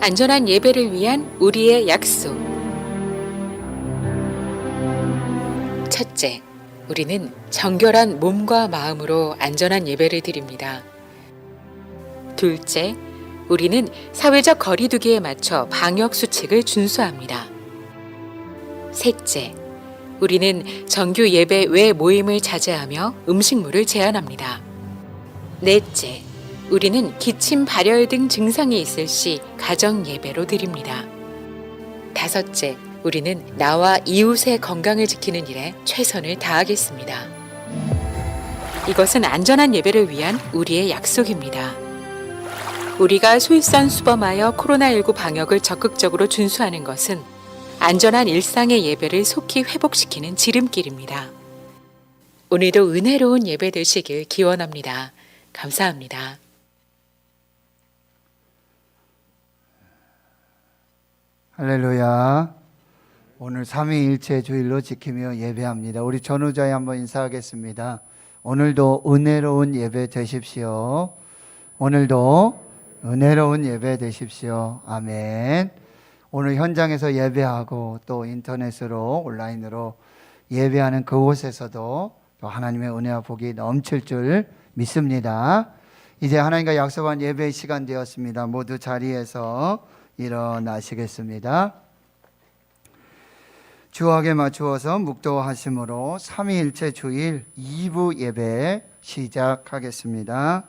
안전한 예배를 위한 우리의 약속. 첫째, 우리는 정결한 몸과 마음으로 안전한 예배를 드립니다. 둘째, 우리는 사회적 거리두기에 맞춰 방역 수칙을 준수합니다. 셋째, 우리는 정규 예배 외 모임을 자제하며 음식물을 제한합니다. 넷째, 우리는 기침, 발열 등 증상이 있을 시 가정 예배로 드립니다. 다섯째, 우리는 나와 이웃의 건강을 지키는 일에 최선을 다하겠습니다. 이것은 안전한 예배를 위한 우리의 약속입니다. 우리가 솔선수범하여 코로나19 방역을 적극적으로 준수하는 것은 안전한 일상의 예배를 속히 회복시키는 지름길입니다. 오늘도 은혜로운 예배 되시길 기원합니다. 감사합니다. 할렐루야. 오늘 삼위일체 주일로 지키며 예배합니다. 우리 전우자에 한번 인사하겠습니다. 오늘도 은혜로운 예배 되십시오. 오늘도 은혜로운 예배 되십시오. 아멘. 오늘 현장에서 예배하고 또 인터넷으로 온라인으로 예배하는 그곳에서도 또 하나님의 은혜와 복이 넘칠 줄 믿습니다. 이제 하나님과 약속한 예배의 시간 되었습니다. 모두 자리에서 일어나시겠습니다. 주악에 맞추어서 묵도하심으로 삼위일체 주일 2부 예배 시작하겠습니다.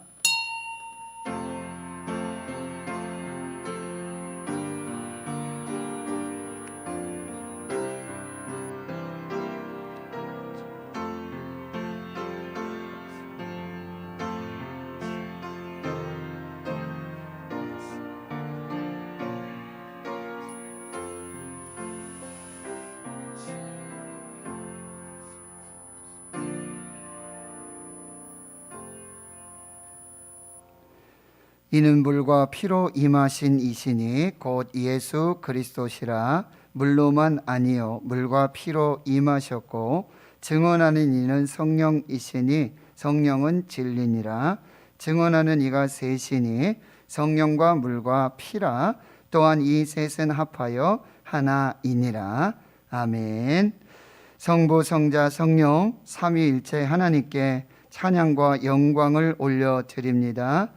이는 물과 피로 임하신 이시니 곧 예수 그리스도시라. 물로만 아니요 물과 피로 임하셨고 증언하는 이는 성령이시니 성령은 진리니라. 증언하는 이가 셋이니 성령과 물과 피라. 또한 이 셋은 합하여 하나이니라. 아멘. 성부 성자 성령 삼위일체 하나님께 찬양과 영광을 올려드립니다.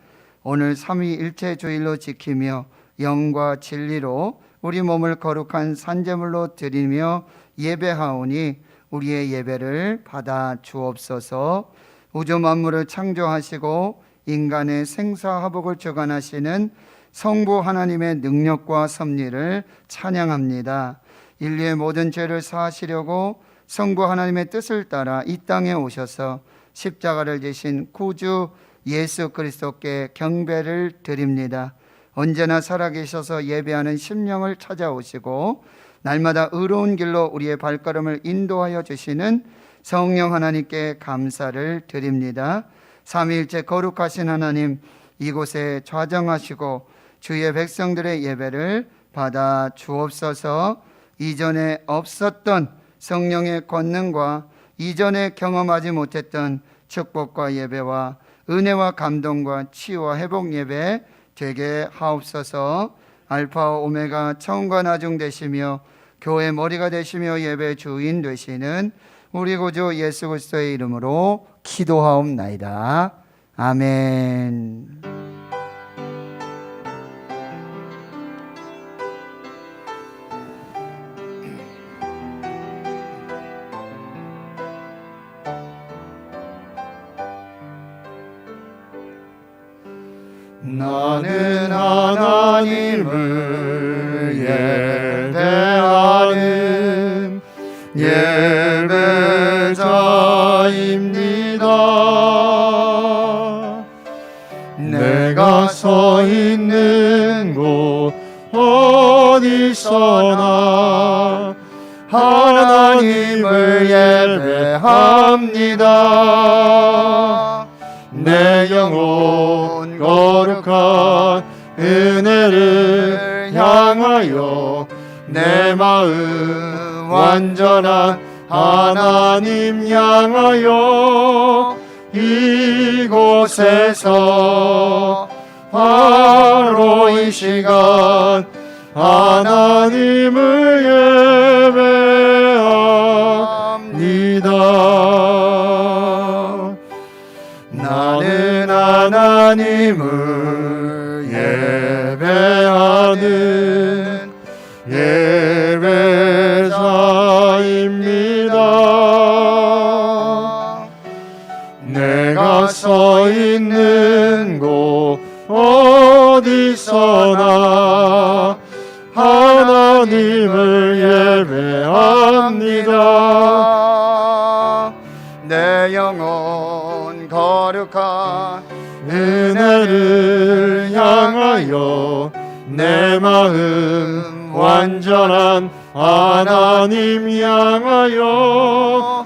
오늘 삼위일체 주일로 지키며 영과 진리로 우리 몸을 거룩한 산제물로 드리며 예배하오니 우리의 예배를 받아 주옵소서. 우주 만물을 창조하시고 인간의 생사화복을 주관하시는 성부 하나님의 능력과 섭리를 찬양합니다. 인류의 모든 죄를 사하시려고 성부 하나님의 뜻을 따라 이 땅에 오셔서 십자가를 지신 구주 예수 그리스도께 경배를 드립니다. 언제나 살아계셔서 예배하는 심령을 찾아오시고 날마다 의로운 길로 우리의 발걸음을 인도하여 주시는 성령 하나님께 감사를 드립니다. 삼위일체 거룩하신 하나님, 이곳에 좌정하시고 주의 백성들의 예배를 받아 주옵소서. 이전에 없었던 성령의 권능과 이전에 경험하지 못했던 축복과 예배와 은혜와 감동과 치유와 회복 예배 되게 하옵소서. 알파와 오메가 처음과 나중 되시며 교회 머리가 되시며 예배 주인 되시는 우리 구주 예수 그리스도의 이름으로 기도하옵나이다. 아멘. 나는 하나님을 예배하는 예배자입니다. 내가 서 있는 곳 어디서나 하나님을 예배합니다. 내 영혼 거룩한 은혜를 향하여 내 마음 완전한 하나님 향하여 이곳에서 바로 이 시간 하나님을 예배합니다. 나는 하나님을 예배하는 예배자입니다. 내가 서 있는 곳 어디서나 하나님을 예배합니다. 내 영혼 거룩한 은혜를 향하여 내 마음 완전한 하나님 향하여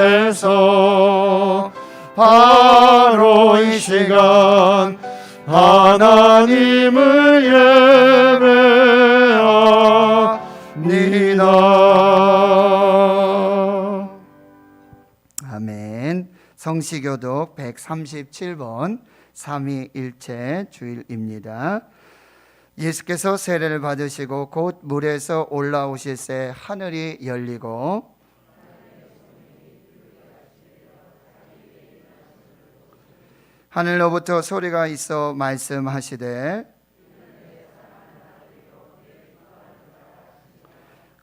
이곳에서 바로 이 시간 하나님을 예배합니다. 아멘. 성시교독 137번 삼위일체 주일입니다. 예수께서 세례를 받으시고 곧 물에서 올라오실새 하늘이 열리고 하늘로부터 소리가 있어 말씀하시되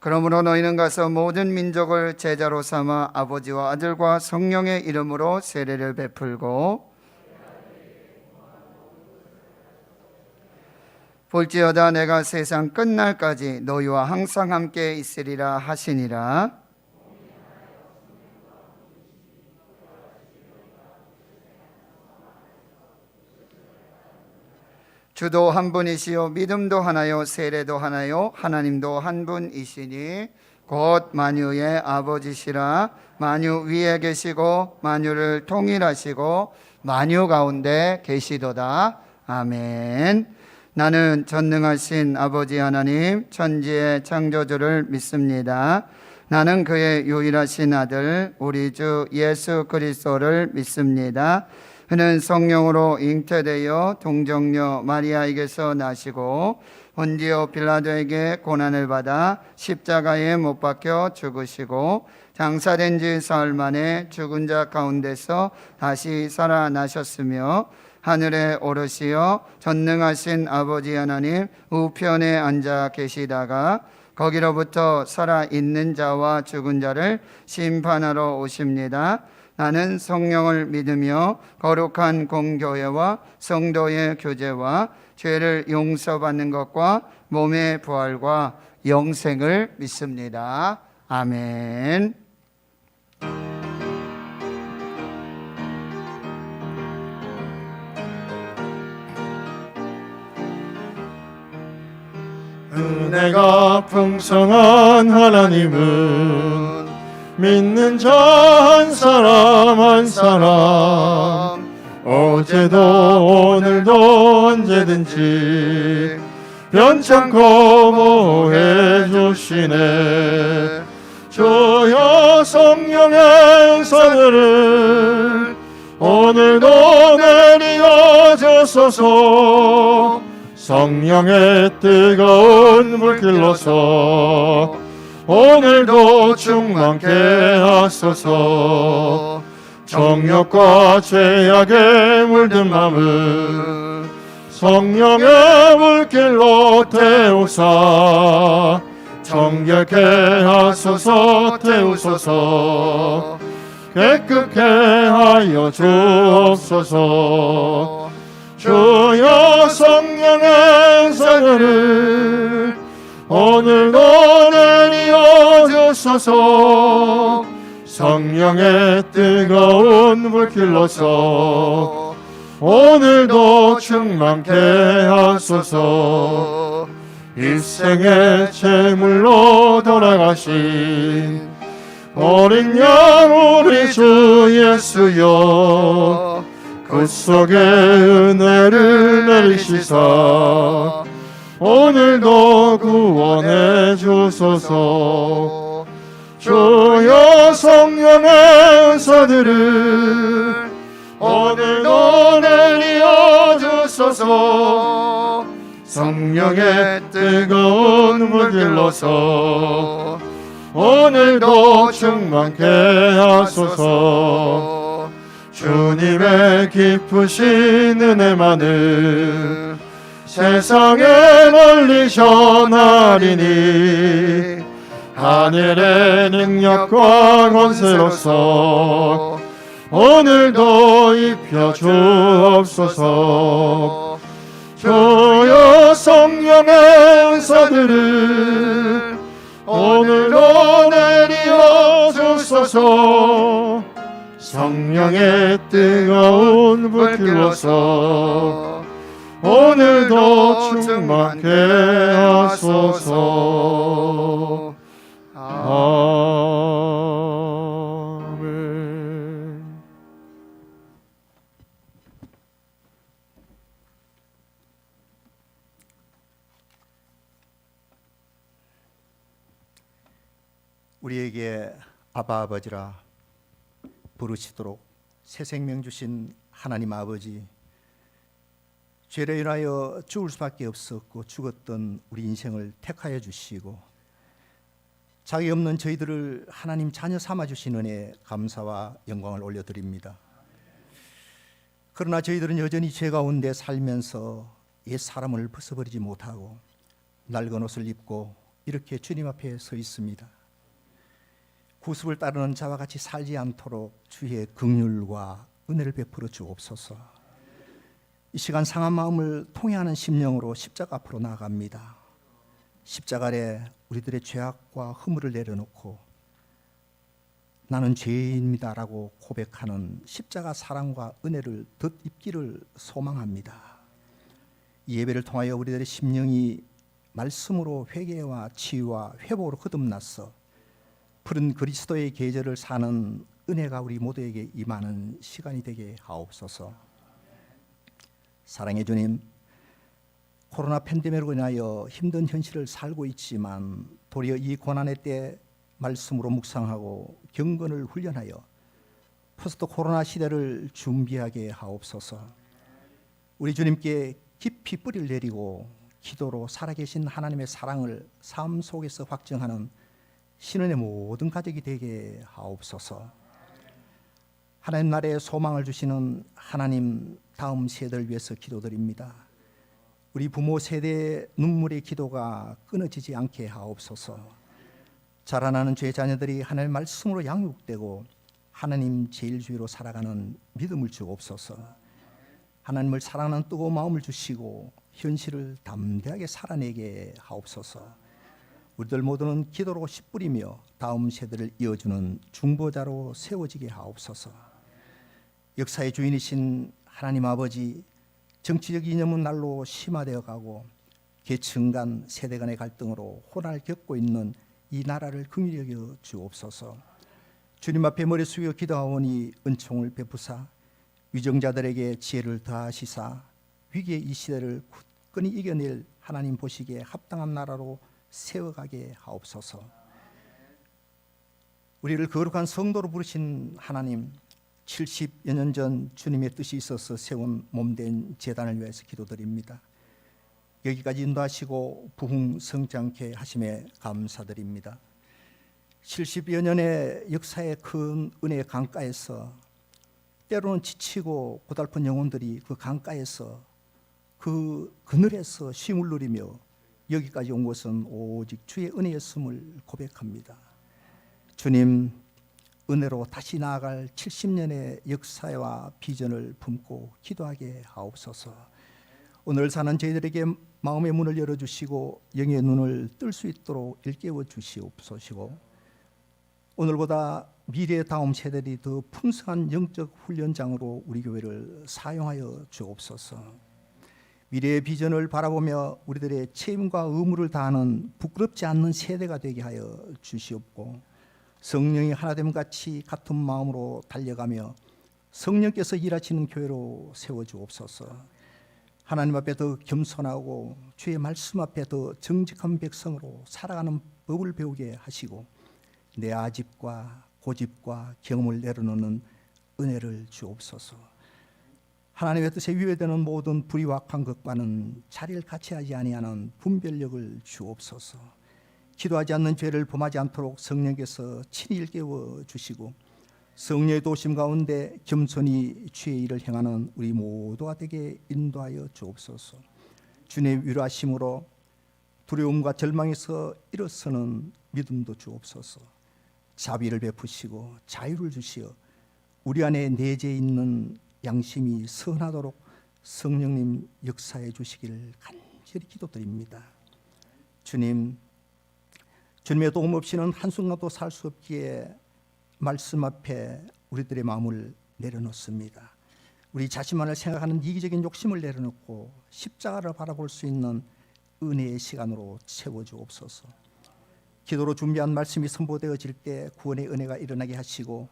그러므로 너희는 가서 모든 민족을 제자로 삼아 아버지와 아들과 성령의 이름으로 세례를 베풀고 볼지어다 내가 세상 끝날까지 너희와 항상 함께 있으리라 하시니라. 주도 한 분이시요 믿음도 하나요 세례도 하나요 하나님도 한 분이시니 곧 만유의 아버지시라. 만유 위에 계시고 만유를 통일하시고 만유 가운데 계시도다. 아멘. 나는 전능하신 아버지 하나님 천지의 창조주를 믿습니다. 나는 그의 유일하신 아들 우리 주 예수 그리스도를 믿습니다. 그는 성령으로 잉태되어 동정녀 마리아에게서 나시고 본디오 빌라도에게 고난을 받아 십자가에 못 박혀 죽으시고 장사된 지 사흘 만에 죽은 자 가운데서 다시 살아나셨으며 하늘에 오르시어 전능하신 아버지 하나님 우편에 앉아 계시다가 거기로부터 살아있는 자와 죽은 자를 심판하러 오십니다. 나는 성령을 믿으며 거룩한 공교회와 성도의 교제와 죄를 용서받는 것과 몸의 부활과 영생을 믿습니다. 아멘. 은혜가 풍성한 하나님은 믿는 자 한 사람 한 사람 어제도 오늘도 언제든지 변찮고 보호해 주시네. 주여 성령의 은사들을 오늘도 내리어 주소서. 성령의 뜨거운 불길로서 오늘도 충만케 하소서. 정욕과 죄악에 물든 마음을 성령의 물길로 태우사 정결케 하소서. 태우소서. 깨끗게 하여 주옵소서. 주여 성령의 은사들을 오늘도 내리어 주소서. 성령의 뜨거운 불길로서 오늘도 충만케 하소서. 일생의 제물로 돌아가신 어린 양 우리 주 예수여 그 속에 은혜를 내리시사 오늘도 구원해 주소서. 주여 성령의 은사들을 오늘도 내리어 주소서. 성령의 뜨거운 물길로서 오늘도 충만케 하소서. 주님의 기쁘신 은혜만을 세상에 널리 전하리니 하늘의 능력과 권세로서 오늘도 입혀 주옵소서. 주여 성령의 은사들을 오늘도 내리어 주소서. 성령의 뜨거운 불길로서 오늘도 충만케 하소서. 아멘. 우리에게 아바 아버지라 부르시도록 새 생명 주신 하나님 아버지, 죄로 인하여 죽을 수밖에 없었고 죽었던 우리 인생을 택하여 주시고 자기 없는 저희들을 하나님 자녀 삼아 주신 은혜에 감사와 영광을 올려드립니다. 그러나 저희들은 여전히 죄 가운데 살면서 옛 사람을 벗어버리지 못하고 낡은 옷을 입고 이렇게 주님 앞에 서 있습니다. 구습을 따르는 자와 같이 살지 않도록 주의 긍휼과 은혜를 베풀어 주옵소서. 이 시간 상한 마음을 통회하는 심령으로 십자가 앞으로 나아갑니다. 십자가 아래 우리들의 죄악과 허물을 내려놓고 나는 죄인입니다라고 고백하는 십자가 사랑과 은혜를 덧입기를 소망합니다. 이 예배를 통하여 우리들의 심령이 말씀으로 회개와 치유와 회복으로 거듭나서 푸른 그리스도의 계절을 사는 은혜가 우리 모두에게 임하는 시간이 되게 하옵소서. 사랑의 주님, 코로나 팬데믹으로 인하여 힘든 현실을 살고 있지만 도리어 이 고난의 때 말씀으로 묵상하고 경건을 훈련하여 포스트 코로나 시대를 준비하게 하옵소서. 우리 주님께 깊이 뿌리를 내리고 기도로 살아계신 하나님의 사랑을 삶 속에서 확증하는 신은의 모든 가족이 되게 하옵소서. 하나님 나라의 소망을 주시는 하나님 다음 세대를 위해서 기도드립니다. 우리 부모 세대의 눈물의 기도가 끊어지지 않게 하옵소서. 자라나는 죄 자녀들이 하나님의 말씀으로 양육되고 하나님 제일주의로 살아가는 믿음을 주옵소서. 하나님을 사랑하는 뜨거운 마음을 주시고 현실을 담대하게 살아내게 하옵소서. 우리들 모두는 기도로 씨 뿌리며 다음 세대를 이어주는 중보자로 세워지게 하옵소서. 역사의 주인이신 하나님 아버지, 정치적 이념은 날로 심화되어 가고 계층 간 세대 간의 갈등으로 혼란을 겪고 있는 이 나라를 긍휼히 여겨 주옵소서. 주님 앞에 머리 숙여 기도하오니 은총을 베푸사 위정자들에게 지혜를 더하시사 위기의 이 시대를 굳건히 이겨낼 하나님 보시기에 합당한 나라로 세워가게 하옵소서. 우리를 거룩한 성도로 부르신 하나님, 70여 년 전 주님의 뜻이 있어서 세운 몸된 제단을 위해서 기도드립니다. 여기까지 인도하시고 부흥성장케 하심에 감사드립니다. 70여 년의 역사의 큰 은혜의 강가에서 때로는 지치고 고달픈 영혼들이 그 강가에서 그 그늘에서 쉼을 누리며 여기까지 온 것은 오직 주의 은혜였음을 고백합니다. 주님, 은혜로 다시 나아갈 70년의 역사와 비전을 품고 기도하게 하옵소서. 오늘 사는 저희들에게 마음의 문을 열어주시고 영의 눈을 뜰 수 있도록 일깨워 주시옵소서. 오늘보다 미래의 다음 세대들이 더 풍성한 영적 훈련장으로 우리 교회를 사용하여 주옵소서. 미래의 비전을 바라보며 우리들의 책임과 의무를 다하는 부끄럽지 않는 세대가 되게 하여 주시옵고, 성령이 하나됨 같이 같은 마음으로 달려가며 성령께서 일하시는 교회로 세워주옵소서. 하나님 앞에 더 겸손하고 주의 말씀 앞에 더 정직한 백성으로 살아가는 법을 배우게 하시고 내 아집과 고집과 경험을 내려놓는 은혜를 주옵소서. 하나님의 뜻에 위배되는 모든 불의와 악한 것과는 자리를 같이 하지 아니하는 분별력을 주옵소서. 기도하지 않는 죄를 범하지 않도록 성령께서 친히 일깨워 주시고 성령의 도심 가운데 겸손히 주의 일을 행하는 우리 모두가 되게 인도하여 주옵소서. 주님의 위로하심으로 두려움과 절망에서 일어서는 믿음도 주옵소서. 자비를 베푸시고 자유를 주시어 우리 안에 내재해 있는 양심이 선하도록 성령님 역사해 주시기를 간절히 기도드립니다. 주님, 주님의 도움 없이는 한순간도 살 수 없기에 말씀 앞에 우리들의 마음을 내려놓습니다. 우리 자신만을 생각하는 이기적인 욕심을 내려놓고 십자가를 바라볼 수 있는 은혜의 시간으로 채워주옵소서. 기도로 준비한 말씀이 선포되어질 때 구원의 은혜가 일어나게 하시고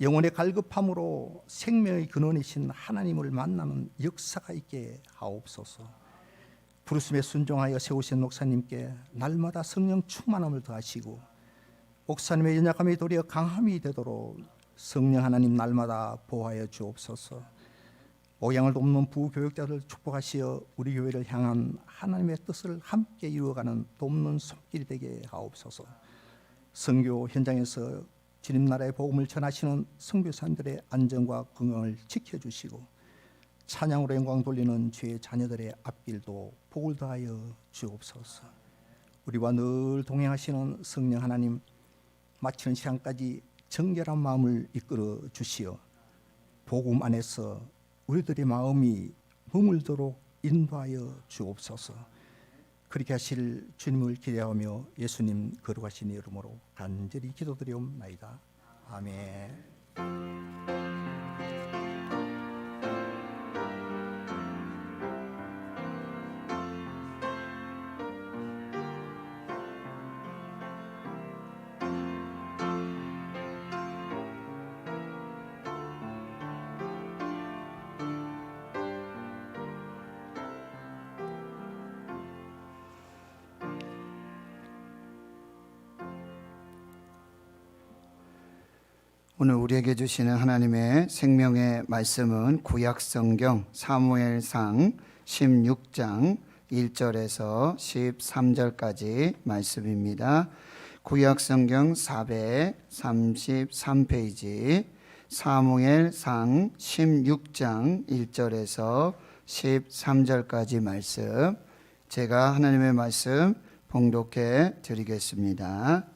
영혼의 갈급함으로 생명의 근원이신 하나님을 만나는 역사가 있게 하옵소서. 부르심에 순종하여 세우신 목사님께 날마다 성령 충만함을 더하시고 목사님의 연약함이 도리어 강함이 되도록 성령 하나님 날마다 보호하여 주옵소서. 목양을 돕는 부교육자들 축복하시어 우리 교회를 향한 하나님의 뜻을 함께 이루어가는 돕는 손길이 되게 하옵소서. 선교 현장에서 주님 나라의 복음을 전하시는 선교사님들의 안전과 건강을 지켜주시고 찬양으로 영광 돌리는 주의 자녀들의 앞길도 복을 더하여 주옵소서. 우리와 늘 동행하시는 성령 하나님, 마치는 시간까지 정결한 마음을 이끌어 주시어 복음 안에서 우리들의 마음이 머물도록 인도하여 주옵소서. 그렇게 하실 주님을 기대하며 예수님 거룩하신 이름으로 간절히 기도드리옵나이다. 아멘. 오늘 우리에게 주시는 하나님의 생명의 말씀은 구약성경 사무엘상 16장 1절에서 13절까지 말씀입니다. 구약성경 433페이지 사무엘상 16장 1절에서 13절까지 말씀, 제가 하나님의 말씀 봉독해 드리겠습니다.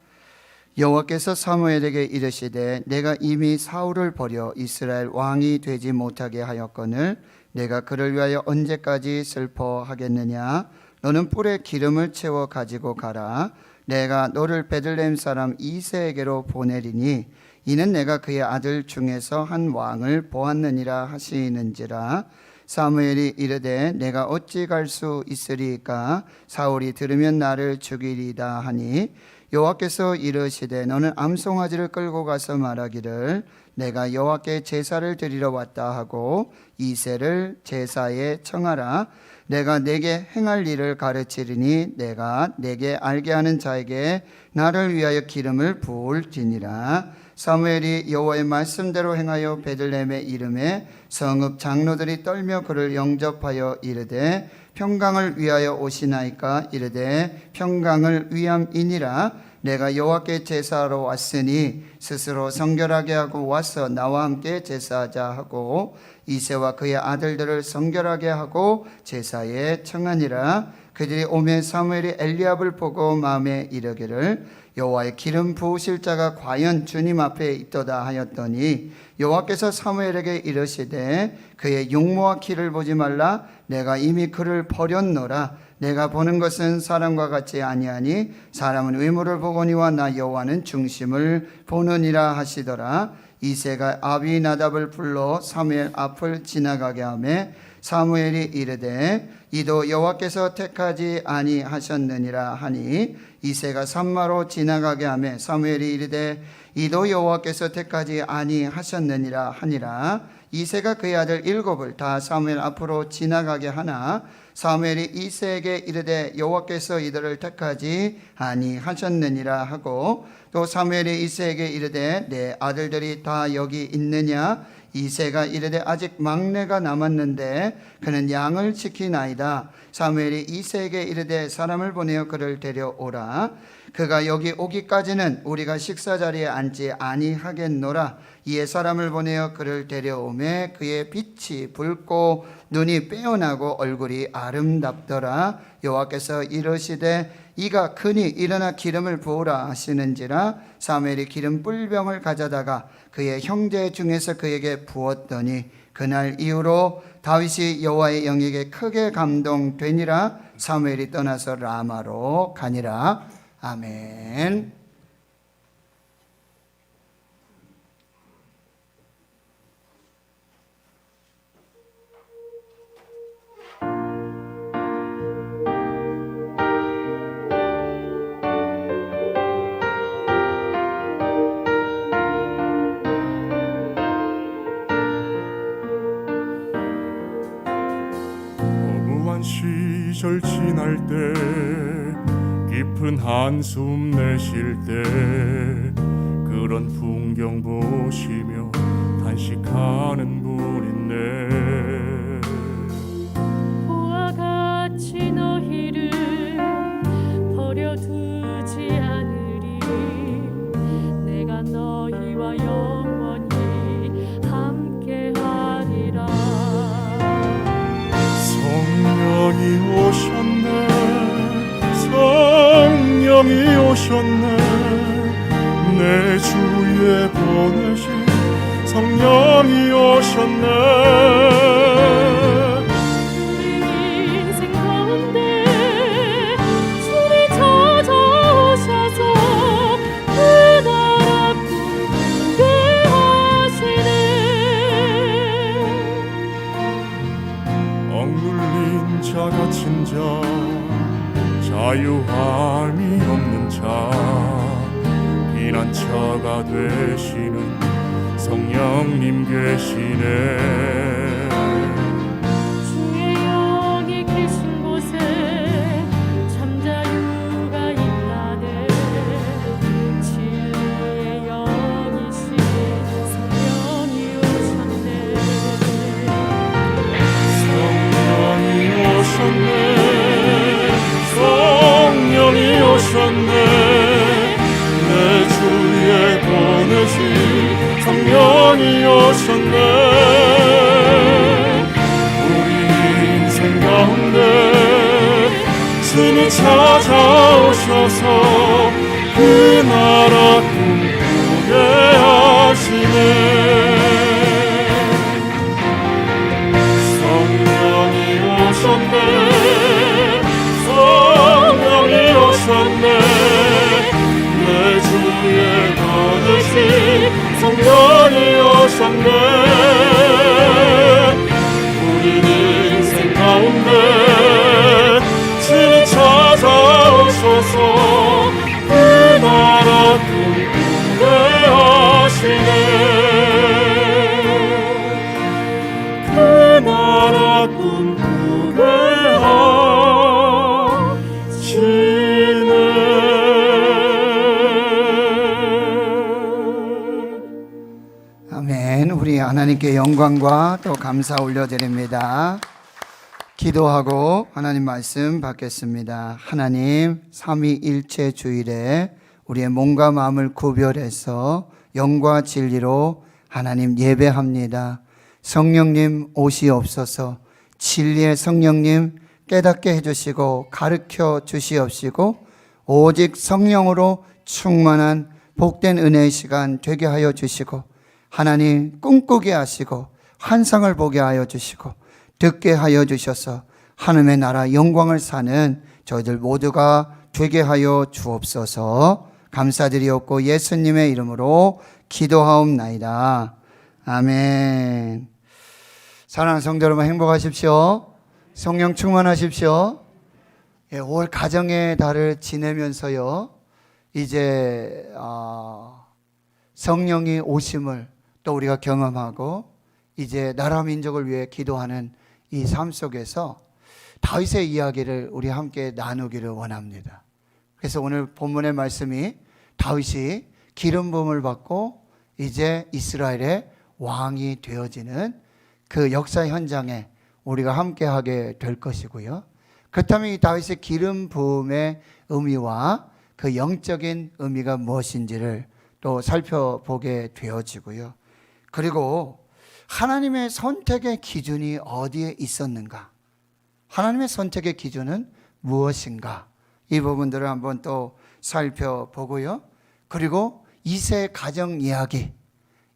여호와께서 사무엘에게 이르시되 내가 이미 사울을 버려 이스라엘 왕이 되지 못하게 하였거늘 내가 그를 위하여 언제까지 슬퍼하겠느냐. 너는 뿔에 기름을 채워 가지고 가라. 내가 너를 베들레헴 사람 이새에게로 보내리니 이는 내가 그의 아들 중에서 한 왕을 보았느니라 하시는지라. 사무엘이 이르되 내가 어찌 갈 수 있으리까. 사울이 들으면 나를 죽이리다 하니 여호와께서 이르시되 너는 암송아지를 끌고 가서 말하기를 내가 여호와께 제사를 드리러 왔다 하고 이새를 제사에 청하라. 내가 내게 행할 일을 가르치리니 내가 내게 알게 하는 자에게 나를 위하여 기름을 부을지니라. 사무엘이 여호와의 말씀대로 행하여 베들레헴에 이르매 성읍 장로들이 떨며 그를 영접하여 이르되 평강을 위하여 오시나이까. 이르되 평강을 위함이니라. 내가 여호와께 제사하러 왔으니 스스로 성결하게 하고 와서 나와 함께 제사하자 하고 이새와 그의 아들들을 성결하게 하고 제사에 청하니라. 그들이 오매 사무엘이 엘리압을 보고 마음에 이르기를 여호와의 기름 부으실 자가 과연 주님 앞에 있도다 하였더니 여호와께서 사무엘에게 이르시되 그의 용모와 키를 보지 말라. 내가 이미 그를 버렸노라. 내가 보는 것은 사람과 같지 아니하니 사람은 외모를 보거니와 나 여호와는 중심을 보느니라 하시더라. 이새가 아비나답을 불러 사무엘 앞을 지나가게 하매 사무엘이 이르되 이도 여호와께서 택하지 아니하셨느니라 하니 이새가 산마로 지나가게 하매 사무엘이 이르되 이도 여호와께서 택하지 아니하셨느니라 하니라. 이새가 그의 아들 일곱을 다 사무엘 앞으로 지나가게 하나 사무엘이 이새에게 이르되 여호와께서 이들을 택하지 아니하셨느니라 하고 또 사무엘이 이새에게 이르되 내 아들들이 다 여기 있느냐. 이새가 이르되 아직 막내가 남았는데 그는 양을 지키나이다. 사무엘이 이새에게 이르되 사람을 보내어 그를 데려오라. 그가 여기 오기까지는 우리가 식사 자리에 앉지 아니하겠노라. 이에 사람을 보내어 그를 데려오매 그의 빛이 붉고 눈이 빼어나고 얼굴이 아름답더라. 여호와께서 이르시되 이가 크니 일어나 기름을 부으라 하시는지라. 사무엘이 기름 뿔병을 가져다가 그의 형제 중에서 그에게 부었더니 그날 이후로 다윗이 여호와의 영에게 크게 감동되니라. 사무엘이 떠나서 라마로 가니라. 아멘. 허무한 시절 지날 때 깊은 한숨 내쉴 때 그런 풍경 보시며 단식하는 분 있네. 보와 같이 너희를 버려두지 않으리. 내가 너희와 영원히 함께하리라. 성령이 오셨네, 성령이 오셨네, 내 주위에 보내신 성령이 오셨네. 우리 인생 가운데 주님 찾아오셔서 그 나라 꿈꾸게 하시네. 억눌린 자 갇힌 자 자유함이 없는 자 피난처가 되시는 성령님 계시네. 주의 영이 계신 곳에 참 자유가 있다네. 진리의 영이신 성령이 오셨네. 성령이 오셨네, 성령이 오셨네, 내 주위에 보내신 성령이 오셨네. 우리 인생 가운데 주님 찾아오셔서 그 나라 꿈꾸게 하시네. 성령이 오셨네, 성령이 오셨네, 내 주위에 거하신 성령이 오셨네. 우리 인생 가운데 주님 찾아오셔서 그 나라 꿈꾸게 하시네. 그 나라 꿈꾸게 하시네. 아멘. 우리 하나님께 영광과 또 감사 올려드립니다. 기도하고 하나님 말씀 받겠습니다. 하나님, 삼위일체 주일에 우리의 몸과 마음을 구별해서 영과 진리로 하나님 예배합니다. 성령님 오시옵소서. 진리의 성령님 깨닫게 해주시고 가르쳐 주시옵시고 오직 성령으로 충만한 복된 은혜의 시간 되게 하여 주시고 하나님 꿈꾸게 하시고 환상을 보게 하여 주시고 듣게 하여 주셔서 하나님의 나라 영광을 사는 저희들 모두가 되게 하여 주옵소서. 감사드리옵고 예수님의 이름으로 기도하옵나이다. 아멘. 사랑하는 성도 여러분, 행복하십시오. 성령 충만하십시오. 5월 가정의 달을 지내면서요, 이제 성령이 오심을 또 우리가 경험하고 이제 나라 민족을 위해 기도하는 이 삶 속에서 다윗의 이야기를 우리 함께 나누기를 원합니다. 그래서 오늘 본문의 말씀이 다윗이 기름 부음을 받고 이제 이스라엘의 왕이 되어지는 그 역사 현장에 우리가 함께하게 될 것이고요. 그렇다면 이 다윗의 기름 부음의 의미와 그 영적인 의미가 무엇인지를 또 살펴보게 되어지고요. 그리고 하나님의 선택의 기준이 어디에 있었는가? 하나님의 선택의 기준은 무엇인가? 이 부분들을 한번 또 살펴보고요. 그리고 이세 가정 이야기,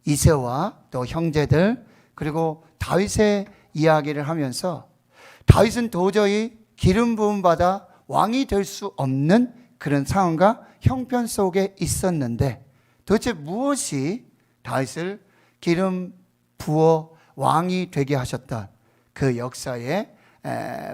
이세와 또 형제들, 그리고 다윗의 이야기를 하면서 다윗은 도저히 기름 부음 받아 왕이 될 수 없는 그런 상황과 형편 속에 있었는데 도대체 무엇이 다윗을 기름 부어 왕이 되게 하셨던 그 역사의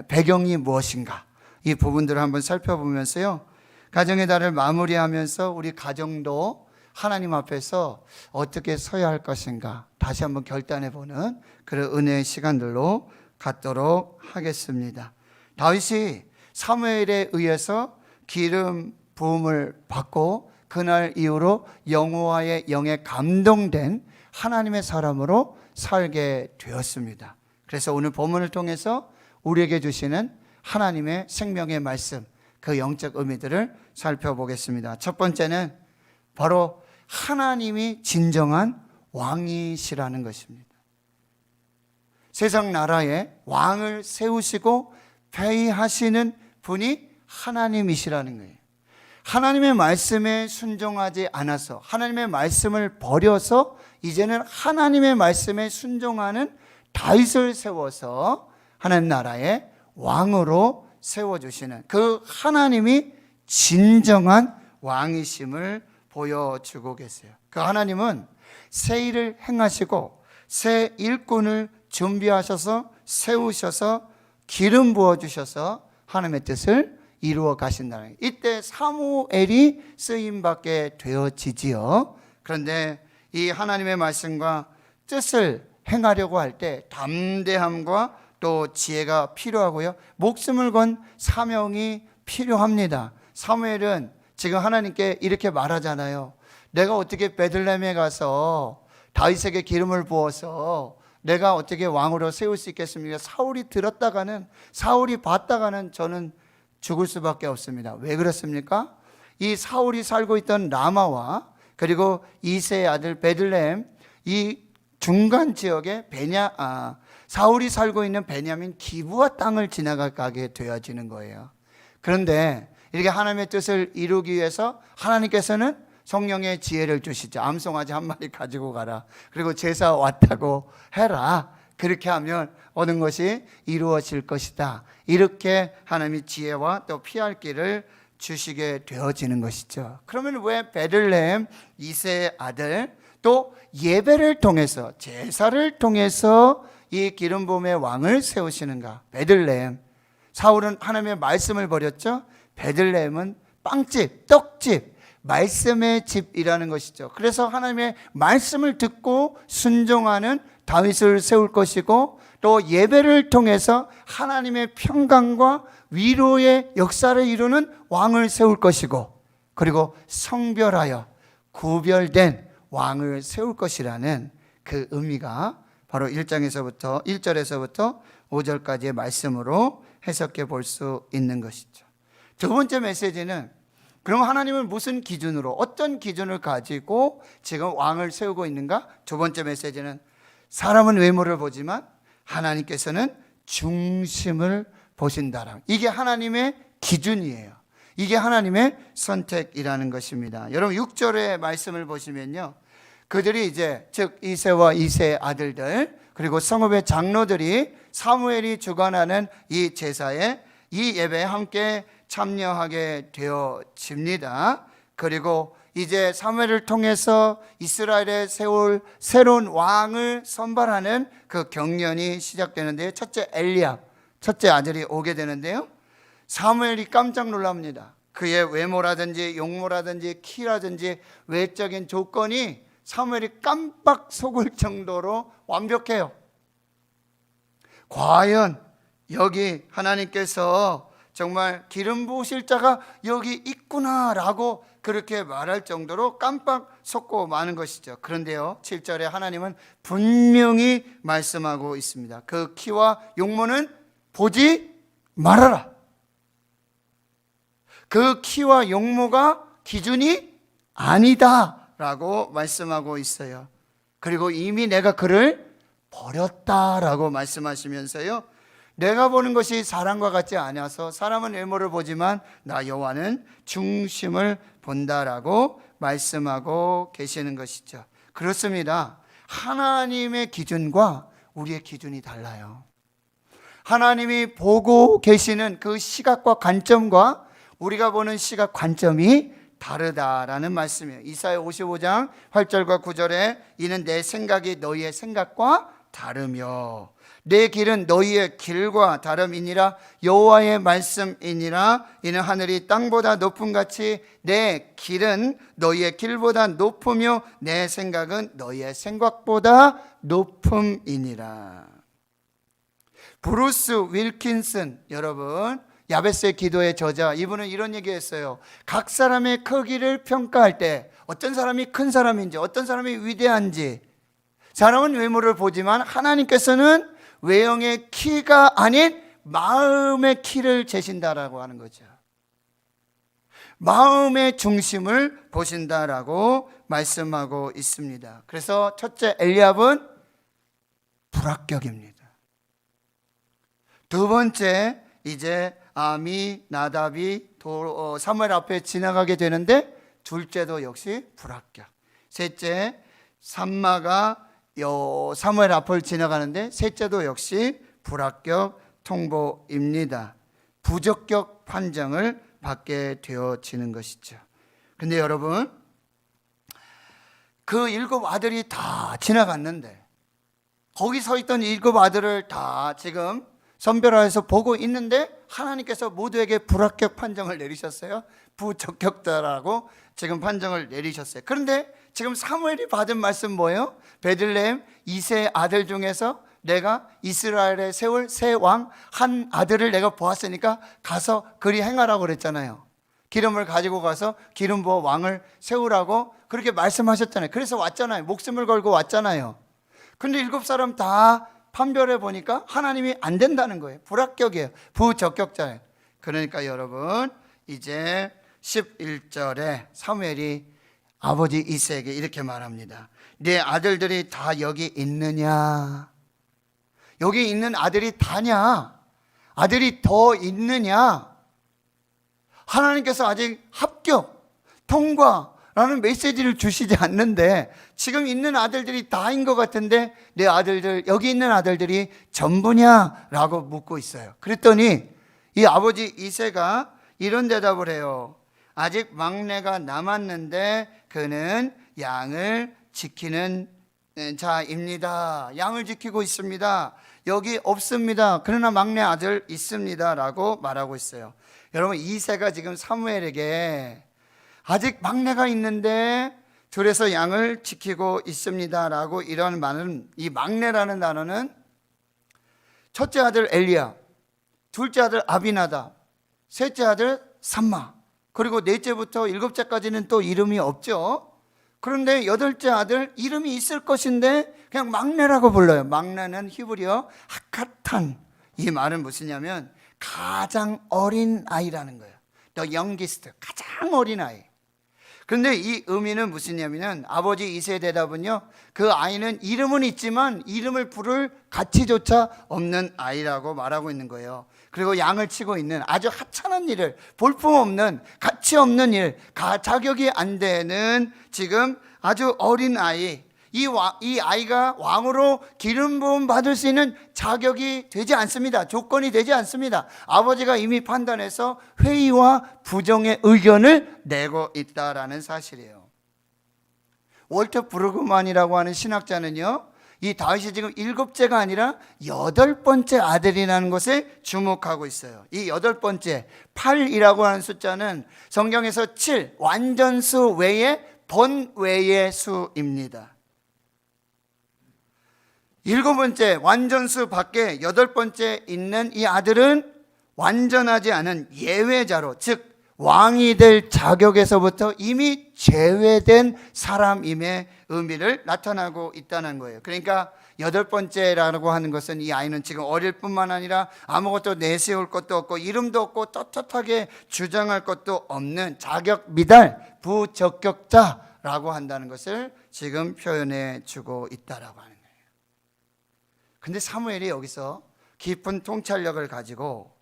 배경이 무엇인가? 이 부분들을 한번 살펴보면서요. 가정의 달을 마무리하면서 우리 가정도 하나님 앞에서 어떻게 서야 할 것인가 다시 한번 결단해보는 그런 은혜의 시간들로 갖도록 하겠습니다. 다윗이 사무엘에 의해서 기름 부음을 받고 그날 이후로 여호와의 영에 감동된 하나님의 사람으로 살게 되었습니다. 그래서 오늘 본문을 통해서 우리에게 주시는 하나님의 생명의 말씀, 그 영적 의미들을 살펴보겠습니다. 첫 번째는 바로 하나님이 진정한 왕이시라는 것입니다. 세상 나라에 왕을 세우시고 폐위하시는 분이 하나님이시라는 거예요. 하나님의 말씀에 순종하지 않아서 하나님의 말씀을 버려서 이제는 하나님의 말씀에 순종하는 다윗을 세워서 하나님 나라의 왕으로 세워주시는 그 하나님이 진정한 왕이심을 보여주고 계세요. 그 하나님은 새 일을 행하시고 새 일꾼을 준비하셔서 세우셔서 기름 부어주셔서 하나님의 뜻을 이루어 가신다는 거예요. 이때 사무엘이 쓰임받게 되어지지요. 그런데 이 하나님의 말씀과 뜻을 행하려고 할 때 담대함과 또 지혜가 필요하고요. 목숨을 건 사명이 필요합니다. 사무엘은 지금 하나님께 이렇게 말하잖아요. 내가 어떻게 베들레헴에 가서 다윗에게 기름을 부어서 내가 어떻게 왕으로 세울 수 있겠습니까? 사울이 들었다가는 사울이 봤다가는 저는 죽을 수밖에 없습니다. 왜 그렇습니까? 이 사울이 살고 있던 라마와 그리고 이세의 아들 베들레헴 이 중간 지역에 사울이 살고 있는 베냐민 기브아 땅을 지나가게 되어지는 거예요. 그런데 이렇게 하나님의 뜻을 이루기 위해서 하나님께서는 성령의 지혜를 주시죠. 암송아지 한 마리 가지고 가라. 그리고 제사 왔다고 해라. 그렇게 하면 모든 것이 이루어질 것이다. 이렇게 하나님이 지혜와 또 피할 길을 주시게 되어지는 것이죠. 그러면 왜 베들레헴 이세의 아들 또 예배를 통해서 제사를 통해서 이 기름 부음의 왕을 세우시는가? 베들레헴, 사울은 하나님의 말씀을 버렸죠. 베들레헴은 빵집, 떡집, 말씀의 집이라는 것이죠. 그래서 하나님의 말씀을 듣고 순종하는 다윗을 세울 것이고 또 예배를 통해서 하나님의 평강과 위로의 역사를 이루는 왕을 세울 것이고 그리고 성별하여 구별된 왕을 세울 것이라는 그 의미가 바로 1절에서부터 5절까지의 말씀으로 해석해 볼 수 있는 것이죠. 두 번째 메시지는 그럼 하나님은 무슨 기준으로 어떤 기준을 가지고 지금 왕을 세우고 있는가? 두 번째 메시지는 사람은 외모를 보지만 하나님께서는 중심을 보신다라. 이게 하나님의 기준이에요. 이게 하나님의 선택이라는 것입니다. 여러분 6절의 말씀을 보시면요. 그들이 이제 즉 이세와 이세의 아들들 그리고 성읍의 장로들이 사무엘이 주관하는 이 제사에 이 예배에 함께 참여하게 되어집니다. 그리고 이제 사무엘을 통해서 이스라엘에 세울 새로운 왕을 선발하는 그 경연이 시작되는데요. 첫째 엘리압, 첫째 아들이 오게 되는데요. 사무엘이 깜짝 놀랍니다. 그의 외모라든지 용모라든지 키라든지 외적인 조건이 사무엘이 깜빡 속을 정도로 완벽해요. 과연 여기 하나님께서 정말 기름 부으실 자가 여기 있구나라고 그렇게 말할 정도로 깜빡 속고 마는 것이죠. 그런데요, 7절에 하나님은 분명히 말씀하고 있습니다. 그 키와 용모는 보지 말아라. 그 키와 용모가 기준이 아니다라고 말씀하고 있어요. 그리고 이미 내가 그를 버렸다라고 말씀하시면서요, 내가 보는 것이 사람과 같지 않아서 사람은 외모를 보지만 나 여호와는 중심을 본다라고 말씀하고 계시는 것이죠. 그렇습니다. 하나님의 기준과 우리의 기준이 달라요. 하나님이 보고 계시는 그 시각과 관점과 우리가 보는 시각 관점이 다르다라는 말씀이에요. 이사야 55장 8절과 9절에 이는 내 생각이 너희의 생각과 다르며 내 길은 너희의 길과 다름이니라. 여호와의 말씀이니라. 이는 하늘이 땅보다 높음 같이 내 길은 너희의 길보다 높으며 내 생각은 너희의 생각보다 높음이니라. 브루스 윌킨슨, 여러분, 야베스의 기도의 저자, 이분은 이런 얘기했어요. 각 사람의 크기를 평가할 때 어떤 사람이 큰 사람인지 어떤 사람이 위대한지, 사람은 외모를 보지만 하나님께서는 외형의 키가 아닌 마음의 키를 재신다라고 하는 거죠. 마음의 중심을 보신다라고 말씀하고 있습니다. 그래서 첫째, 엘리압은 불합격입니다. 두 번째, 이제 아미나답이 사무엘 앞에 지나가게 되는데 둘째도 역시 불합격. 셋째, 삼마가 사무엘 앞을 지나가는데 셋째도 역시 불합격 통보입니다. 부적격 판정을 받게 되어지는 것이죠. 근데 여러분, 그 7 아들이 다 지나갔는데 거기 서 있던 7 아들을 다 지금 선별화해서 보고 있는데 하나님께서 모두에게 불합격 판정을 내리셨어요. 부적격자라고 지금 판정을 내리셨어요. 그런데 지금 사무엘이 받은 말씀 뭐예요? 베들레헴 이세 아들 중에서 내가 이스라엘에 세울 새 왕 한 아들을 내가 보았으니까 가서 그리 행하라고 그랬잖아요. 기름을 가지고 가서 기름 부어 왕을 세우라고 그렇게 말씀하셨잖아요. 그래서 왔잖아요. 목숨을 걸고 왔잖아요. 근데 7사람 다 판별해 보니까 하나님이 안 된다는 거예요. 불합격이에요. 부적격자예요. 그러니까 여러분, 이제 11절에 사무엘이 아버지 이새에게 이렇게 말합니다. 네 아들들이 다 여기 있느냐? 여기 있는 아들이 다냐? 아들이 더 있느냐? 하나님께서 아직 합격, 통과라는 메시지를 주시지 않는데 지금 있는 아들들이 다인 것 같은데 내 아들들, 여기 있는 아들들이 전부냐라고 묻고 있어요. 그랬더니 이 아버지 이새가 이런 대답을 해요. 아직 막내가 남았는데 그는 양을 지키는 자입니다. 양을 지키고 있습니다. 여기 없습니다. 그러나 막내 아들 있습니다 라고 말하고 있어요. 여러분, 이새가 지금 사무엘에게 아직 막내가 있는데 둘에서 양을 지키고 있습니다 라고 이런 말은, 이 막내라는 단어는 첫째 아들 엘리야, 둘째 아들 아비나답, 셋째 아들 삼마, 그리고 넷째부터 7째까지는 또 이름이 없죠. 그런데 8째 아들 이름이 있을 것인데 그냥 막내라고 불러요. 막내는 히브리어 하카탄. 이 말은 무엇이냐면 가장 어린 아이라는 거예요. The youngest, 가장 어린 아이. 그런데 이 의미는 무엇이냐면 아버지 이새의 대답은요, 그 아이는 이름은 있지만 이름을 부를 가치조차 없는 아이라고 말하고 있는 거예요. 그리고 양을 치고 있는 아주 하찮은 일을, 볼품없는, 가치 없는 일, 자격이 안 되는 지금 아주 어린 아이, 이 아이가 왕으로 기름 부음 받을 수 있는 자격이 되지 않습니다. 조건이 되지 않습니다. 아버지가 이미 판단해서 회의와 부정의 의견을 내고 있다라는 사실이에요. 월터 브루그만이라고 하는 신학자는요, 이 다윗이 지금 7째가 아니라 8번째 아들이라는 것에 주목하고 있어요. 이 8번째, 8이라고 하는 숫자는 성경에서 7, 완전수 외에 번외의 수입니다. 7번째 완전수 밖에 8번째 있는 이 아들은 완전하지 않은 예외자로, 즉 왕이 될 자격에서부터 이미 제외된 사람임의 의미를 나타나고 있다는 거예요. 그러니까 8번째라고 하는 것은 이 아이는 지금 어릴 뿐만 아니라 아무것도 내세울 것도 없고 이름도 없고 떳떳하게 주장할 것도 없는 자격 미달 부적격자라고 한다는 것을 지금 표현해 주고 있다라고 하는 거예요. 근데 사무엘이 여기서 깊은 통찰력을 가지고,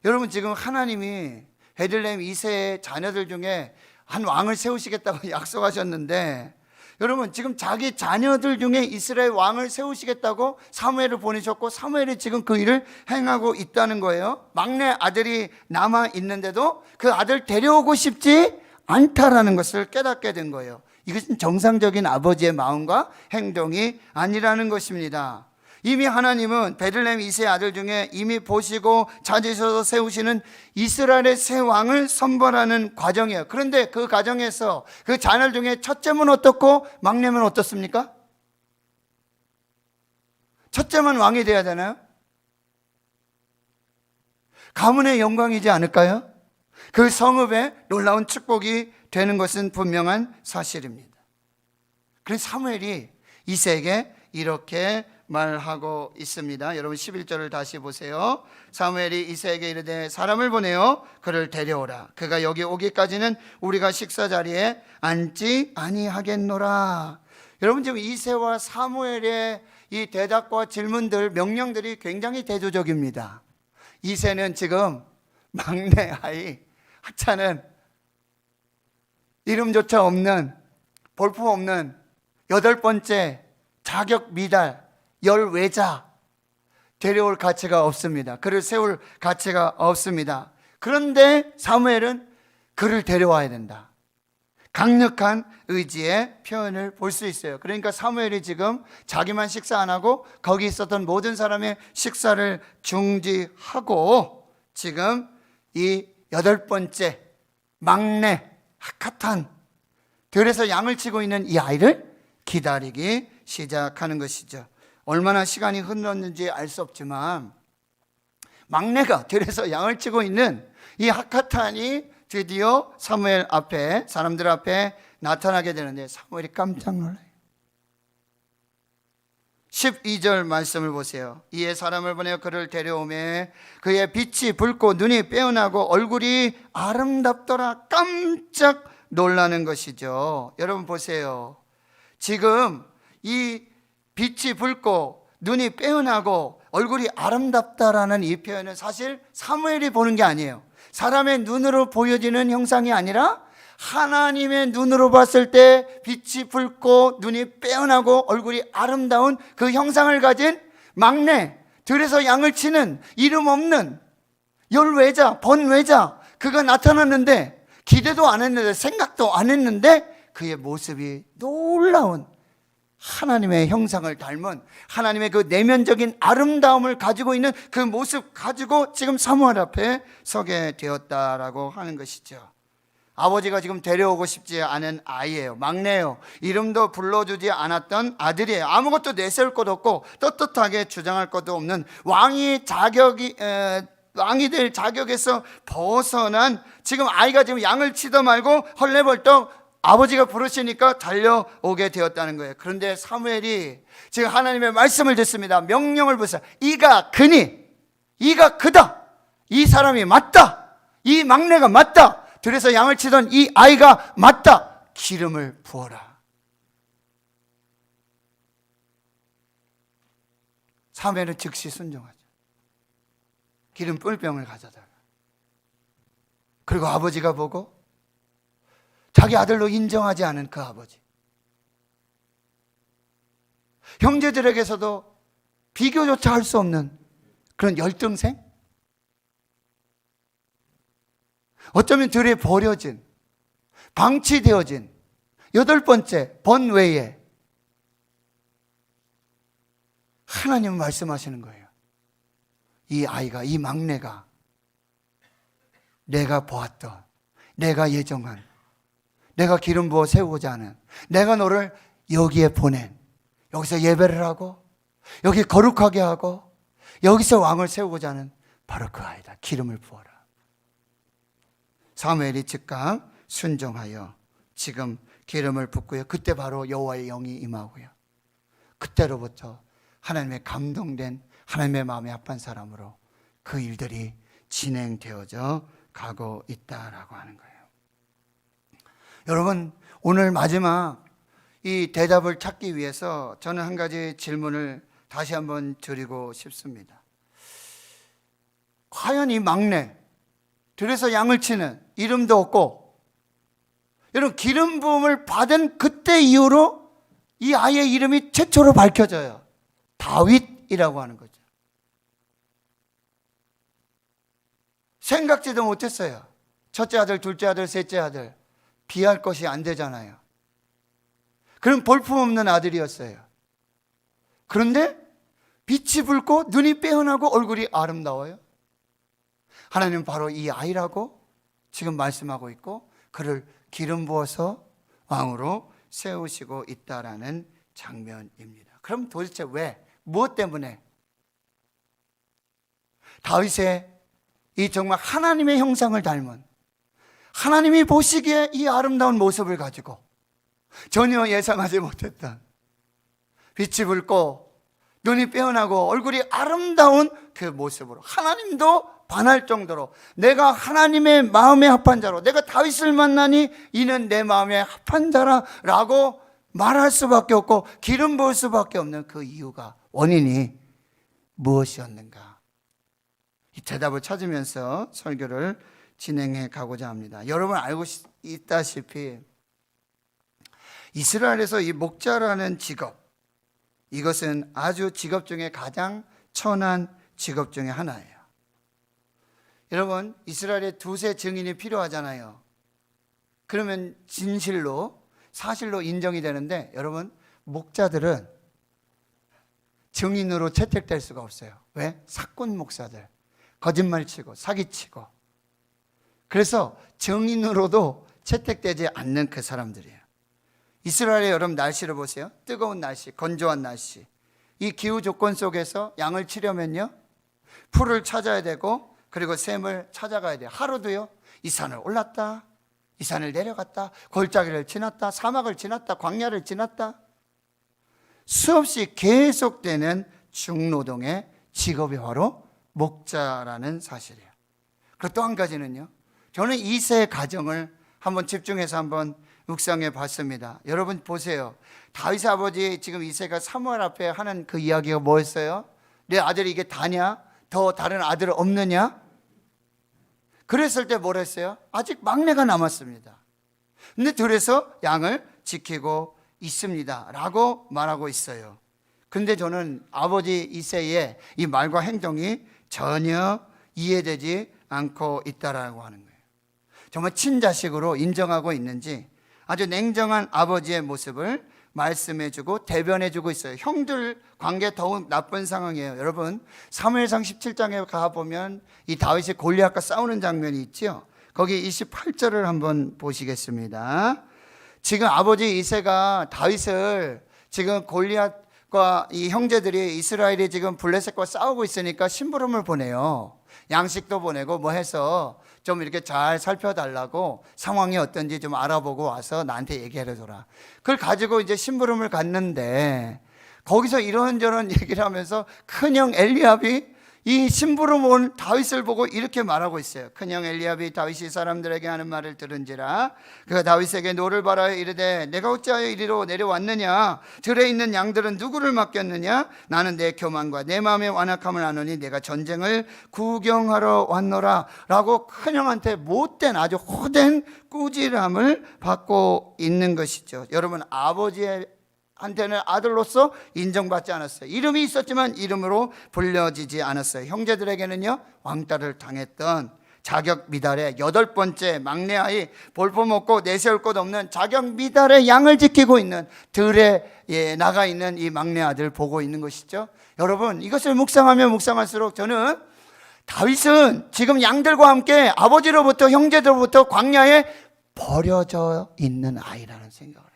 여러분 지금 하나님이 베들레헴 2세의 자녀들 중에 한 왕을 세우시겠다고 약속하셨는데, 여러분 지금 자기 자녀들 중에 이스라엘 왕을 세우시겠다고 사무엘을 보내셨고, 사무엘이 지금 그 일을 행하고 있다는 거예요. 막내 아들이 남아 있는데도 그 아들 데려오고 싶지 않다라는 것을 깨닫게 된 거예요. 이것은 정상적인 아버지의 마음과 행동이 아니라는 것입니다. 이미 하나님은 베들레헴 2세 아들 중에 이미 보시고 찾으셔서 세우시는 이스라엘의 새 왕을 선발하는 과정이에요. 그런데 그 과정에서 그 자녀 중에 첫째면 어떻고 막내면 어떻습니까? 첫째만 왕이 돼야 되나요? 가문의 영광이지 않을까요? 그 성읍의 놀라운 축복이 되는 것은 분명한 사실입니다. 그래서 사무엘이 이새에게 이렇게 말하고 있습니다. 여러분 11절을 다시 보세요. 사무엘이 이새에게 이르되 사람을 보내어 그를 데려오라. 그가 여기 오기까지는 우리가 식사 자리에 앉지 아니하겠노라. 여러분 지금 이새와 사무엘의 이 대답과 질문들, 명령들이 굉장히 대조적입니다. 이새는 지금 막내 아이, 하찮은 이름조차 없는, 볼품없는 8번째 자격 미달 열외자, 데려올 가치가 없습니다. 그를 세울 가치가 없습니다. 그런데 사무엘은 그를 데려와야 된다. 강력한 의지의 표현을 볼 수 있어요. 그러니까 사무엘이 지금 자기만 식사 안 하고 거기 있었던 모든 사람의 식사를 중지하고 지금 이 8번째 막내 하카탄, 들에서 양을 치고 있는 이 아이를 기다리기 시작하는 것이죠. 얼마나 시간이 흘렀는지 알 수 없지만 막내가 들에서 양을 치고 있는 이 하카탄이 드디어 사무엘 앞에, 사람들 앞에 나타나게 되는데 사무엘이 깜짝 놀라요. 12절 말씀을 보세요. 이에 사람을 보내어 그를 데려오매 그의 빛이 붉고 눈이 빼어나고 얼굴이 아름답더라. 깜짝 놀라는 것이죠. 여러분 보세요. 지금 이 빛이 붉고 눈이 빼어나고 얼굴이 아름답다라는 이 표현은 사실 사무엘이 보는 게 아니에요. 사람의 눈으로 보여지는 형상이 아니라 하나님의 눈으로 봤을 때 빛이 붉고 눈이 빼어나고 얼굴이 아름다운 그 형상을 가진 막내, 들에서 양을 치는 이름 없는 열외자, 번외자, 그가 나타났는데 기대도 안 했는데 생각도 안 했는데 그의 모습이 놀라운 하나님의 형상을 닮은 하나님의 그 내면적인 아름다움을 가지고 있는 그 모습 가지고 지금 사무엘 앞에 서게 되었다라고 하는 것이죠. 아버지가 지금 데려오고 싶지 않은 아이예요. 막내예요. 이름도 불러주지 않았던 아들이에요. 아무것도 내세울 것도 없고 떳떳하게 주장할 것도 없는 왕이 될 자격에서 벗어난 지금 아이가 지금 양을 치다 말고 헐레벌떡 아버지가 부르시니까 달려오게 되었다는 거예요. 그런데 사무엘이 지금 하나님의 말씀을 듣습니다. 명령을 보세요. 이가 그니, 이가 그다. 이 사람이 맞다. 이 막내가 맞다. 들에서 양을 치던 이 아이가 맞다. 기름을 부어라. 사무엘은 즉시 순종하죠. 기름 뿔병을 가져다가. 그리고 아버지가 보고 자기 아들로 인정하지 않은 그 아버지, 형제들에게서도 비교조차 할 수 없는 그런 열등생, 어쩌면 들에 버려진, 방치되어진 8번째 번외에 하나님은 말씀하시는 거예요. 이 아이가, 이 막내가 내가 보았던, 내가 예정한, 내가 기름 부어 세우고자 하는, 내가 너를 여기에 보낸, 여기서 예배를 하고 여기 거룩하게 하고 여기서 왕을 세우고자 하는 바로 그 아이다. 기름을 부어라. 사무엘이 즉각 순종하여 지금 기름을 붓고요. 그때 바로 여호와의 영이 임하고요. 그때로부터 하나님의 감동된 하나님의 마음에 합한 사람으로 그 일들이 진행되어져 가고 있다라고 하는 거예요. 여러분, 오늘 마지막 이 대답을 찾기 위해서 저는 한 가지 질문을 다시 한번 드리고 싶습니다. 과연 이 막내, 들에서 양을 치는, 이름도 없고, 여러분 기름 부음을 받은 그때 이후로 이 아이의 이름이 최초로 밝혀져요. 다윗이라고 하는 거죠. 생각지도 못했어요. 첫째 아들, 둘째 아들, 셋째 아들 비할 것이 안 되잖아요. 그럼 볼품없는 아들이었어요. 그런데 빛이 붉고 눈이 빼어나고 얼굴이 아름다워요. 하나님은 바로 이 아이라고 지금 말씀하고 있고 그를 기름 부어서 왕으로 세우시고 있다라는 장면입니다. 그럼 도대체 왜? 무엇 때문에? 다윗의 이 정말 하나님의 형상을 닮은, 하나님이 보시기에 이 아름다운 모습을 가지고 전혀 예상하지 못했던, 빛이 붉고 눈이 빼어나고 얼굴이 아름다운 그 모습으로 하나님도 반할 정도로 내가 하나님의 마음에 합한 자로, 내가 다윗을 만나니 이는 내 마음에 합한 자라라고 말할 수밖에 없고 기름 부을 수밖에 없는 그 이유가, 원인이 무엇이었는가? 이 대답을 찾으면서 설교를 진행해 가고자 합니다. 여러분 알고 있다시피 이스라엘에서 이 목자라는 직업, 이것은 아주 직업 중에 가장 천한 직업 중에 하나예요. 여러분, 이스라엘에 두세 증인이 필요하잖아요. 그러면 진실로, 사실로 인정이 되는데, 여러분, 목자들은 증인으로 채택될 수가 없어요. 왜? 사꾼 목사들, 거짓말치고 사기치고, 그래서 증인으로도 채택되지 않는 그 사람들이에요. 이스라엘의 여러분 날씨를 보세요. 뜨거운 날씨, 건조한 날씨. 이 기후 조건 속에서 양을 치려면요, 풀을 찾아야 되고 그리고 샘을 찾아가야 돼요. 하루도요, 이 산을 올랐다, 이 산을 내려갔다, 골짜기를 지났다, 사막을 지났다, 광야를 지났다, 수없이 계속되는 중노동의 직업이 바로 목자라는 사실이에요. 그리고 또 한 가지는요, 저는 이세 가정을 한번 집중해서 한번 묵상해 봤습니다. 여러분 보세요. 다윗의 아버지 지금 이세가 사무엘 앞에 하는 그 이야기가 뭐였어요? 내 아들이 이게 다냐? 더 다른 아들 없느냐? 그랬을 때 뭘 했어요? 아직 막내가 남았습니다. 근데 들에서 양을 지키고 있습니다 라고 말하고 있어요. 근데 저는 아버지 이세의 이 말과 행동이 전혀 이해되지 않고 있다라고 하는 거예요. 정말 친자식으로 인정하고 있는지 아주 냉정한 아버지의 모습을 말씀해주고 대변해주고 있어요. 형들 관계 더욱 나쁜 상황이에요. 여러분, 사무엘상 17장에 가보면 이 다윗이 골리앗과 싸우는 장면이 있죠. 거기 28절을 한번 보시겠습니다. 지금 아버지 이새가 다윗을 지금 골리앗과 이 형제들이 이스라엘이 지금 블레셋과 싸우고 있으니까 심부름을 보내요. 양식도 보내고 뭐 해서 좀 이렇게 잘 살펴달라고, 상황이 어떤지 좀 알아보고 와서 나한테 얘기해줘라. 그걸 가지고 이제 심부름을 갔는데 거기서 이런저런 얘기를 하면서 큰형 엘리압이 이 심부름 온 다윗을 보고 이렇게 말하고 있어요. 큰형 엘리압이 다윗이 사람들에게 하는 말을 들은지라 그가 다윗에게 노를 바라여 이르되 내가 어찌하여 이리로 내려왔느냐? 들에 있는 양들은 누구를 맡겼느냐? 나는 내 교만과 내 마음의 완악함을 아노니 내가 전쟁을 구경하러 왔노라 라고 큰형한테 못된, 아주 호된 꾸지람을 받고 있는 것이죠. 여러분, 아버지의 한테는 아들로서 인정받지 않았어요. 이름이 있었지만 이름으로 불려지지 않았어요. 형제들에게는요, 왕따를 당했던 자격 미달의 8번째 막내 아이, 볼품없고 내세울 것 없는 자격 미달의 양을 지키고 있는, 들에 나가 있는 이 막내 아들 보고 있는 것이죠. 여러분, 이것을 묵상하면 묵상할수록 저는 다윗은 지금 양들과 함께 아버지로부터, 형제들로부터 광야에 버려져 있는 아이라는 생각을 해요.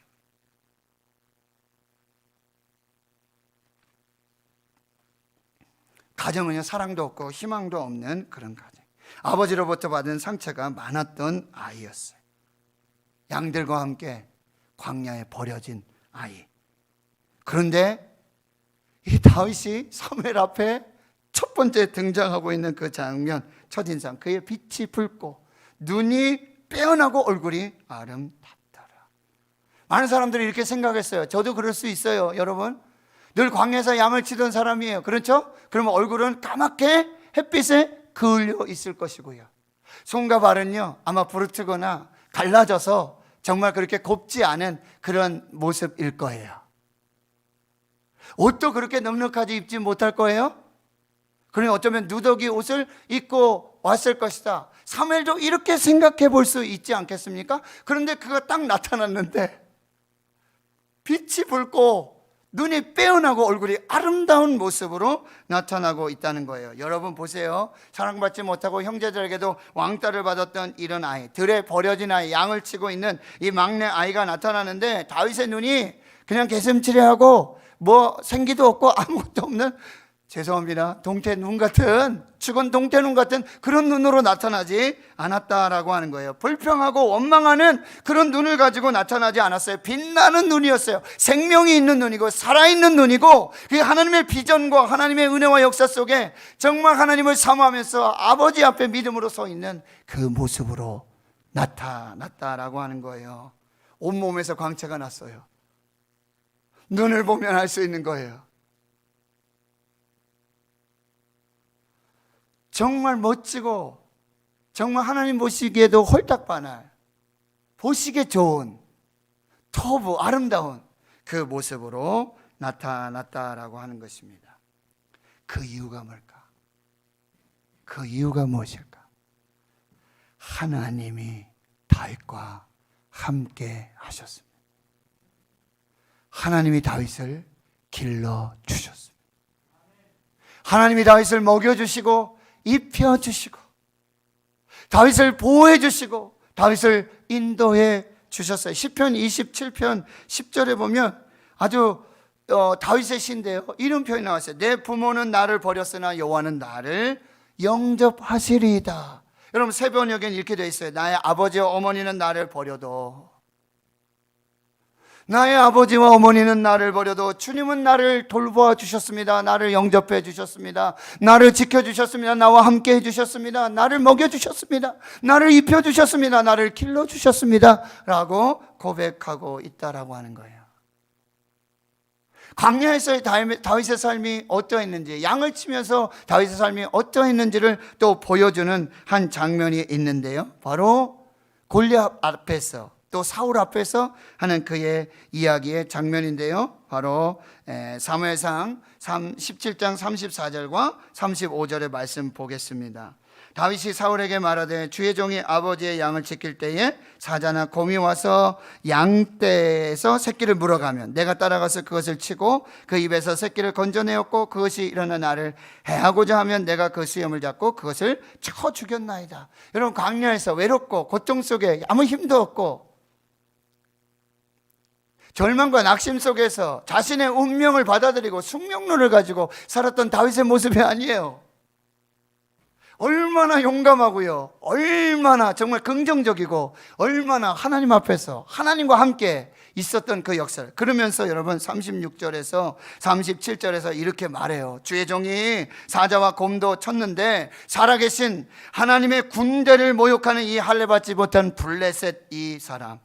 가정은요 사랑도 없고 희망도 없는 그런 가정. 아버지로부터 받은 상처가 많았던 아이였어요. 양들과 함께 광야에 버려진 아이. 그런데 이 다윗이 사무엘 앞에 첫 번째 등장하고 있는 그 장면, 첫인상, 그의 빛이 붉고 눈이 빼어나고 얼굴이 아름답더라. 많은 사람들이 이렇게 생각했어요. 저도 그럴 수 있어요. 여러분, 늘 광야에서 양을 치던 사람이에요. 그렇죠? 그러면 얼굴은 까맣게 햇빛에 그을려 있을 것이고요, 손과 발은요 아마 부르트거나 갈라져서 정말 그렇게 곱지 않은 그런 모습일 거예요. 옷도 그렇게 넉넉하게 입지 못할 거예요. 그러니 어쩌면 누더기 옷을 입고 왔을 것이다. 사무엘도 이렇게 생각해 볼 수 있지 않겠습니까? 그런데 그가 딱 나타났는데 빛이 붉고 눈이 빼어나고 얼굴이 아름다운 모습으로 나타나고 있다는 거예요. 여러분 보세요. 사랑받지 못하고 형제들에게도 왕따를 받았던 이런 아이, 들에 버려진 아이, 양을 치고 있는 이 막내 아이가 나타나는데 다윗의 눈이 그냥 개슴츠레하고 뭐 생기도 없고 아무것도 없는, 죄송합니다, 동태눈 같은, 죽은 동태눈 같은 그런 눈으로 나타나지 않았다라고 하는 거예요. 불평하고 원망하는 그런 눈을 가지고 나타나지 않았어요. 빛나는 눈이었어요. 생명이 있는 눈이고 살아있는 눈이고, 그 하나님의 비전과 하나님의 은혜와 역사 속에 정말 하나님을 사모하면서 아버지 앞에 믿음으로 서 있는 그 모습으로 나타났다라고 하는 거예요. 온몸에서 광채가 났어요. 눈을 보면 알 수 있는 거예요. 정말 멋지고 정말 하나님 보시기에도 홀딱반할, 보시기에 좋은, 터부 아름다운 그 모습으로 나타났다라고 하는 것입니다. 그 이유가 뭘까? 그 이유가 무엇일까? 하나님이 다윗과 함께 하셨습니다. 하나님이 다윗을 길러주셨습니다. 하나님이 다윗을 먹여주시고 입혀주시고 다윗을 보호해주시고 다윗을 인도해 주셨어요. 시편 27편 10절에 보면 아주 다윗의 시인데요, 이런 표현이 나왔어요. 내 부모는 나를 버렸으나 여호와는 나를 영접하시리이다. 여러분 새번역에는 이렇게 되어 있어요. 나의 아버지와 어머니는 나를 버려도, 나의 아버지와 어머니는 나를 버려도 주님은 나를 돌보아 주셨습니다. 나를 영접해 주셨습니다. 나를 지켜주셨습니다. 나와 함께 해주셨습니다. 나를 먹여주셨습니다. 나를 입혀주셨습니다. 나를 길러주셨습니다 라고 고백하고 있다라고 하는 거예요. 광야에서의 다윗의 삶이 어떠했는지, 양을 치면서 다윗의 삶이 어떠했는지를 또 보여주는 한 장면이 있는데요, 바로 골리앗 앞에서 또 사울 앞에서 하는 그의 이야기의 장면인데요, 바로 사무엘상 17장 34절과 35절의 말씀 보겠습니다. 다윗이 사울에게 말하되 주의 종이 아버지의 양을 지킬 때에 사자나 곰이 와서 양떼에서 새끼를 물어가면 내가 따라가서 그것을 치고 그 입에서 새끼를 건져내었고 그것이 일어나 나를 해하고자 하면 내가 그 수염을 잡고 그것을 쳐 죽였나이다. 여러분 광야에서 외롭고 고통 속에 아무 힘도 없고 절망과 낙심 속에서 자신의 운명을 받아들이고 숙명론을 가지고 살았던 다윗의 모습이 아니에요. 얼마나 용감하고요, 얼마나 정말 긍정적이고 얼마나 하나님 앞에서 하나님과 함께 있었던 그 역사를. 그러면서 여러분 36절에서 37절에서 이렇게 말해요. 주의 종이 사자와 곰도 쳤는데 살아계신 하나님의 군대를 모욕하는 이 할례받지 못한 블레셋 이 사람,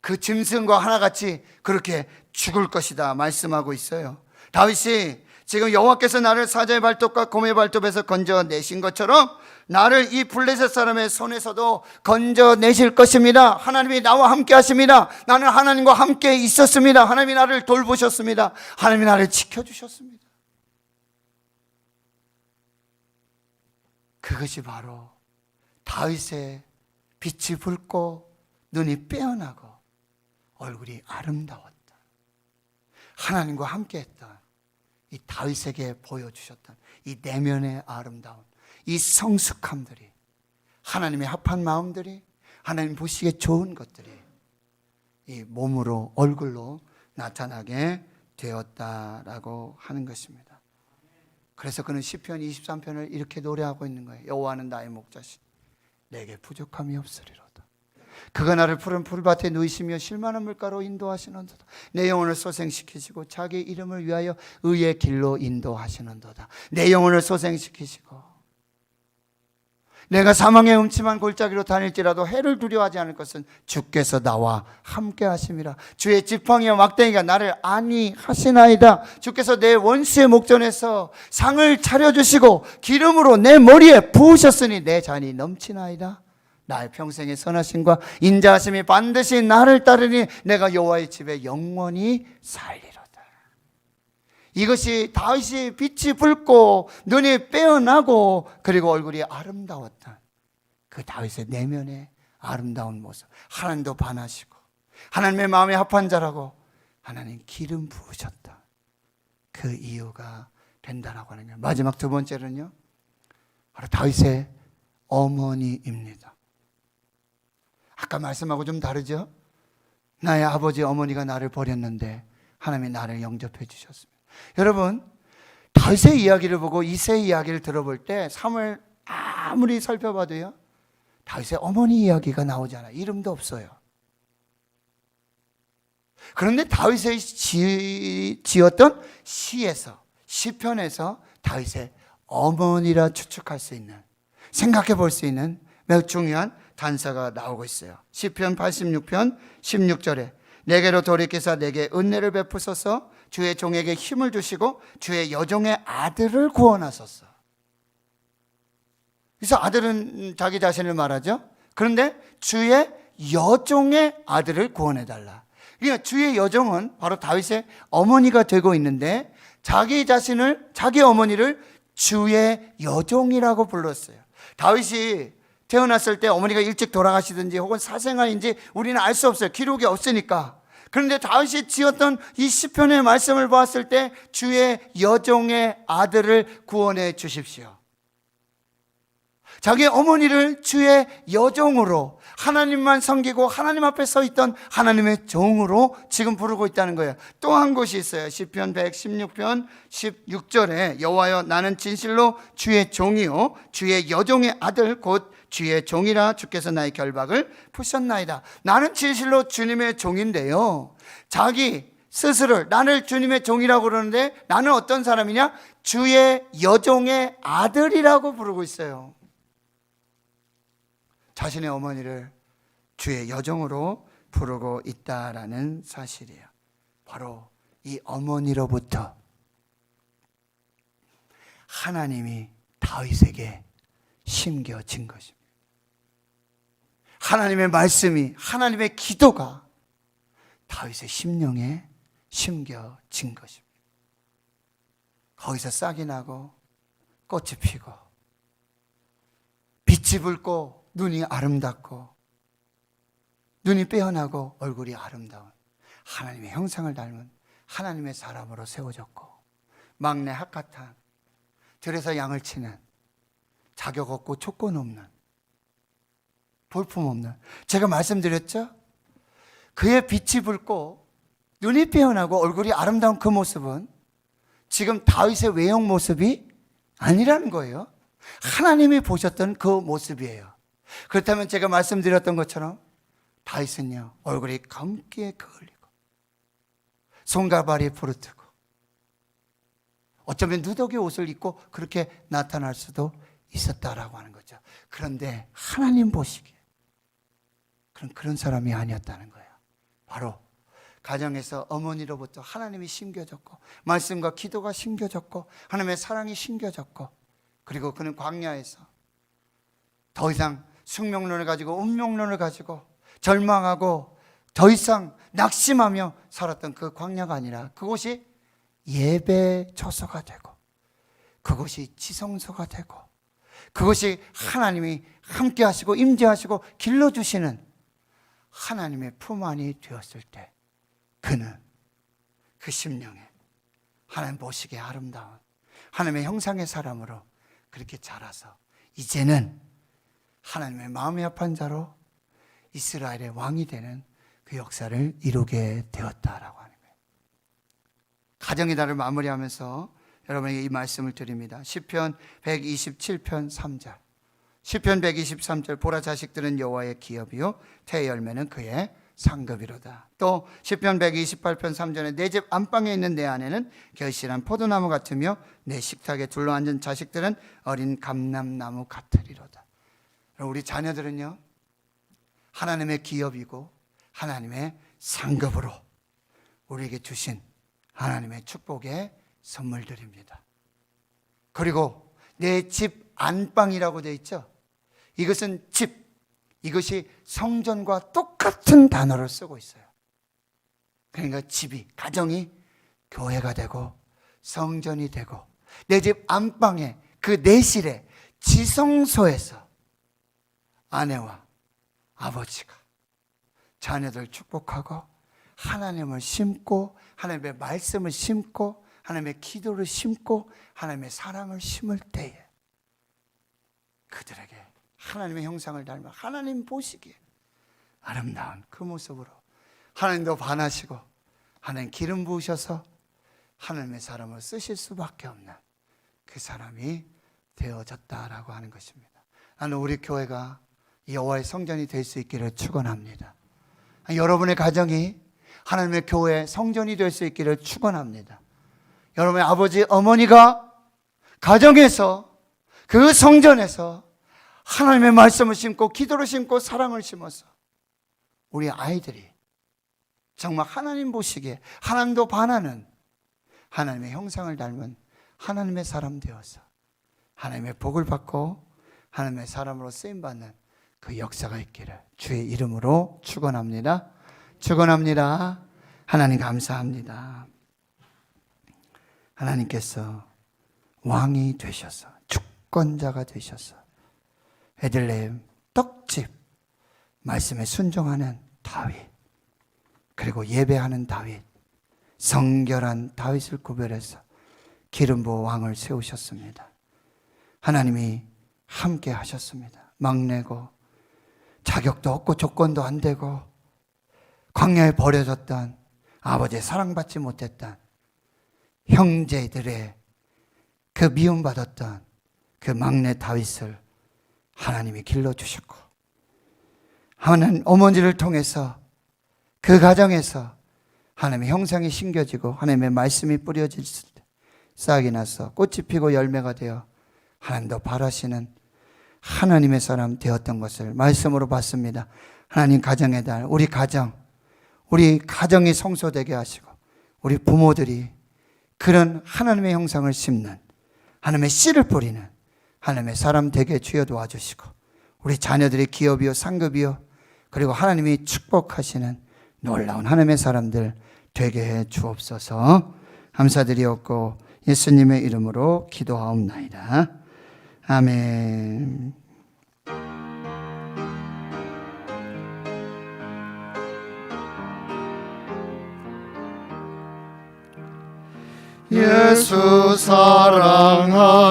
그 짐승과 하나같이 그렇게 죽을 것이다 말씀하고 있어요. 다윗이 지금 여호와께서 나를 사자의 발톱과 곰의 발톱에서 건져내신 것처럼 나를 이 블레셋 사람의 손에서도 건져내실 것입니다. 하나님이 나와 함께 하십니다. 나는 하나님과 함께 있었습니다. 하나님이 나를 돌보셨습니다. 하나님이 나를 지켜주셨습니다. 그것이 바로 다윗의 빛이 붉고 눈이 빼어나고 얼굴이 아름다웠다, 하나님과 함께했던 이 다윗에게 보여주셨던 이 내면의 아름다움, 이 성숙함들이, 하나님의 합한 마음들이, 하나님 보시기에 좋은 것들이 이 몸으로, 얼굴로 나타나게 되었다라고 하는 것입니다. 그래서 그는 시편 23편을 이렇게 노래하고 있는 거예요. 여호와는 나의 목자시니 내게 부족함이 없으리로다. 그가 나를 푸른 풀밭에 누이시며 실만한 물가로 인도하시는도다. 내 영혼을 소생시키시고 자기 이름을 위하여 의의 길로 인도하시는도다. 내 영혼을 소생시키시고 내가 사망의 음침한 골짜기로 다닐지라도 해를 두려워하지 않을 것은 주께서 나와 함께 하심이라. 주의 지팡이와 막대기가 나를 안위하시나이다. 주께서 내 원수의 목전에서 상을 차려주시고 기름으로 내 머리에 부으셨으니 내 잔이 넘치나이다. 나의 평생의 선하심과 인자하심이 반드시 나를 따르니 내가 여호와의 집에 영원히 살리로다. 이것이 다윗이 빛이 붉고 눈이 빼어나고 그리고 얼굴이 아름다웠던 그 다윗의 내면의 아름다운 모습. 하나님도 반하시고 하나님의 마음에 합한 자라고 하나님 기름 부으셨다. 그 이유가 된다라고 하는 거예요. 마지막 두 번째는요, 바로 다윗의 어머니입니다. 아까 말씀하고 좀 다르죠? 나의 아버지 어머니가 나를 버렸는데 하나님이 나를 영접해 주셨습니다. 여러분, 다윗의 이야기를 보고 이새의 이야기를 들어볼 때 사무엘 아무리 살펴봐도요, 다윗의 어머니 이야기가 나오잖아요. 이름도 없어요. 그런데 다윗의 지었던 시에서, 시편에서 다윗의 어머니라 추측할 수 있는, 생각해 볼 수 있는 매우 중요한 단서가 나오고 있어요. 시편 86편 16절에 내게로 돌이키사 내게 은혜를 베푸소서 주의 종에게 힘을 주시고 주의 여종의 아들을 구원하소서. 그래서 아들은 자기 자신을 말하죠. 그런데 주의 여종의 아들을 구원해달라. 그러니까 주의 여종은 바로 다윗의 어머니가 되고 있는데 자기 자신을, 자기 어머니를 주의 여종이라고 불렀어요. 다윗이 태어났을 때 어머니가 일찍 돌아가시든지 혹은 사생아인지 우리는 알 수 없어요. 기록이 없으니까. 그런데 다윗이 지었던 이 시편의 말씀을 보았을 때 주의 여종의 아들을 구원해 주십시오. 자기 어머니를 주의 여종으로, 하나님만 섬기고 하나님 앞에 서 있던 하나님의 종으로 지금 부르고 있다는 거예요. 또 한 곳이 있어요. 시편 116편 16절에 여호와여 나는 진실로 주의 종이요 주의 여종의 아들 곧 주의 종이라 주께서 나의 결박을 푸셨나이다. 나는 진실로 주님의 종인데요, 자기 스스로를 나를 주님의 종이라고 그러는데 나는 어떤 사람이냐? 주의 여종의 아들이라고 부르고 있어요. 자신의 어머니를 주의 여종으로 부르고 있다라는 사실이에요. 바로 이 어머니로부터 하나님이 다윗에게 심겨진 것입니다. 하나님의 말씀이, 하나님의 기도가 다윗의 심령에 심겨진 것입니다. 거기서 싹이 나고 꽃이 피고 빛이 붉고 눈이 아름답고 눈이 빼어나고 얼굴이 아름다운 하나님의 형상을 닮은 하나님의 사람으로 세워졌고, 막내 학갓한 들에서 양을 치는 자격 없고 조건 없는, 볼품 없는, 제가 말씀드렸죠? 그의 빛이 붉고 눈이 빼어나고 얼굴이 아름다운 그 모습은 지금 다윗의 외형 모습이 아니라는 거예요. 하나님이 보셨던 그 모습이에요. 그렇다면 제가 말씀드렸던 것처럼 다윗은요, 얼굴이 검기에 그을리고 손과 발이 부르트고 어쩌면 누더기 옷을 입고 그렇게 나타날 수도 있었다라고 하는 거죠. 그런데 하나님 보시기에 그런 사람이 아니었다는 거예요. 바로 가정에서 어머니로부터 하나님이 심겨졌고 말씀과 기도가 심겨졌고 하나님의 사랑이 심겨졌고, 그리고 그는 광야에서 더 이상 숙명론을 가지고 운명론을 가지고 절망하고 더 이상 낙심하며 살았던 그 광야가 아니라 그곳이 예배 처소가 되고 그곳이 지성소가 되고 그것이 하나님이 함께 하시고 임재하시고 길러주시는 하나님의 품 안이 되었을 때 그는 그 심령에 하나님 보시기에 아름다운 하나님의 형상의 사람으로 그렇게 자라서 이제는 하나님의 마음에 합한 자로 이스라엘의 왕이 되는 그 역사를 이루게 되었다라고 하는 거예요. 가정의 달을 마무리하면서 여러분에게 이 말씀을 드립니다. 시편 127편 3절. 시편 123절 보라 자식들은 여호와의 기업이요 태의 열매는 그의 상급이로다. 또 시편 128편 3절에 내 집 안방에 있는 내 아내는 결실한 포도나무 같으며 내 식탁에 둘러앉은 자식들은 어린 감람나무 같으리로다. 우리 자녀들은요 하나님의 기업이고 하나님의 상급으로 우리에게 주신 하나님의 축복의 선물들입니다. 그리고 내 집 안방이라고 되어 있죠. 이것은 집, 이것이 성전과 똑같은 단어를 쓰고 있어요. 그러니까 집이, 가정이 교회가 되고 성전이 되고 내 집 안방에 그 내실에 지성소에서 아내와 아버지가 자녀들 축복하고 하나님을 심고 하나님의 말씀을 심고 하나님의 기도를 심고 하나님의 사랑을 심을 때에 그들에게 하나님의 형상을 닮아 하나님 보시기에 아름다운 그 모습으로 하나님도 반하시고 하나님 기름 부으셔서 하나님의 사람을 쓰실 수밖에 없는 그 사람이 되어졌다라고 하는 것입니다. 나는 우리 교회가 여호와의 성전이 될 수 있기를 축원합니다. 여러분의 가정이 하나님의 교회 성전이 될 수 있기를 축원합니다. 여러분의 아버지 어머니가 가정에서 그 성전에서 하나님의 말씀을 심고 기도를 심고 사랑을 심어서 우리 아이들이 정말 하나님 보시기에 하나님도 반하는 하나님의 형상을 닮은 하나님의 사람 되어서 하나님의 복을 받고 하나님의 사람으로 쓰임받는 그 역사가 있기를 주의 이름으로 축원합니다. 축원합니다. 하나님 감사합니다. 하나님께서 왕이 되셔서 주권자가 되셔서 베들레헴 떡집 말씀에 순종하는 다윗, 그리고 예배하는 다윗, 성결한 다윗을 구별해서 기름 부어 왕을 세우셨습니다. 하나님이 함께 하셨습니다. 막내고 자격도 없고 조건도 안 되고 광야에 버려졌던 아버지의 사랑받지 못했던 형제들의 그 미움받았던 그 막내 다윗을 하나님이 길러주셨고 하나님 어머니를 통해서 그 가정에서 하나님의 형상이 심겨지고 하나님의 말씀이 뿌려질 때 싹이 나서 꽃이 피고 열매가 되어 하나님도 바라시는 하나님의 사람 되었던 것을 말씀으로 봤습니다. 하나님 가정의 달, 우리 가정이 성소되게 하시고 우리 부모들이 그런 하나님의 형상을 심는 하나님의 씨를 뿌리는 하나님의 사람 되게 주여 도와주시고 우리 자녀들의 기업이요 상급이요 그리고 하나님이 축복하시는 놀라운 하나님의 사람들 되게 해 주옵소서. 감사드리옵고 예수님의 이름으로 기도하옵나이다. 아멘. 예수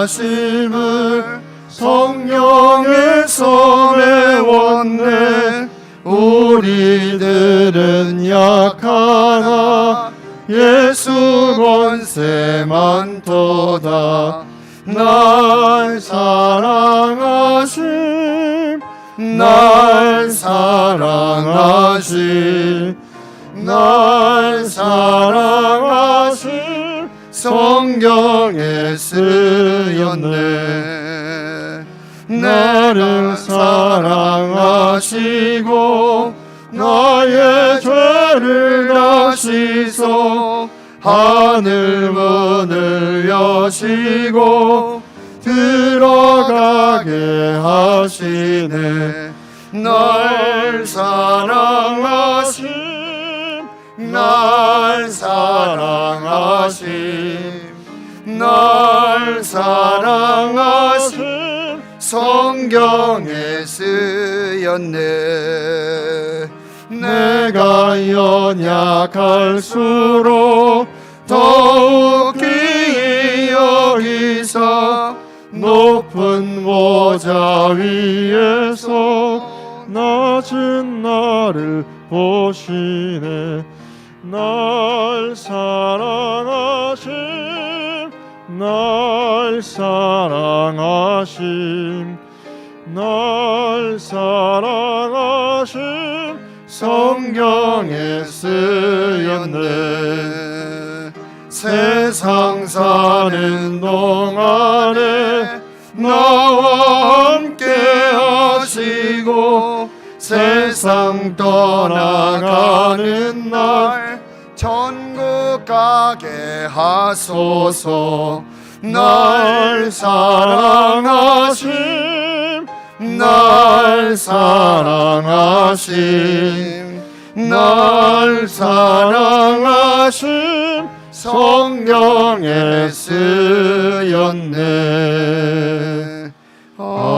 사랑하심을 성령에서 배웠네. 우리들은 약하나 예수 권세 많도다. 날 사랑하심, 날 사랑하심, 날 사랑하심 성경에 쓰였네. 나를 사랑하시고 나의 죄를 다 씻어 하늘 문을 여시고 들어가게 하시네. 날 사랑하심, 날 사랑하심, 날 사랑하심 성경에 쓰였네. 내가 연약할수록 더욱 귀히 여기사 높은 보좌 위에서 낮은 나를 보시네. 날 사랑하심, 날 날 사랑하심 날 사랑하심 성경에 쓰였네. 세상 사는 동안에 나와 함께 하시고 세상 떠나가는 날 천국 가게 하소서. 날 사랑하심 날 사랑하심 날 사랑하심 성경에 쓰였네. 아멘.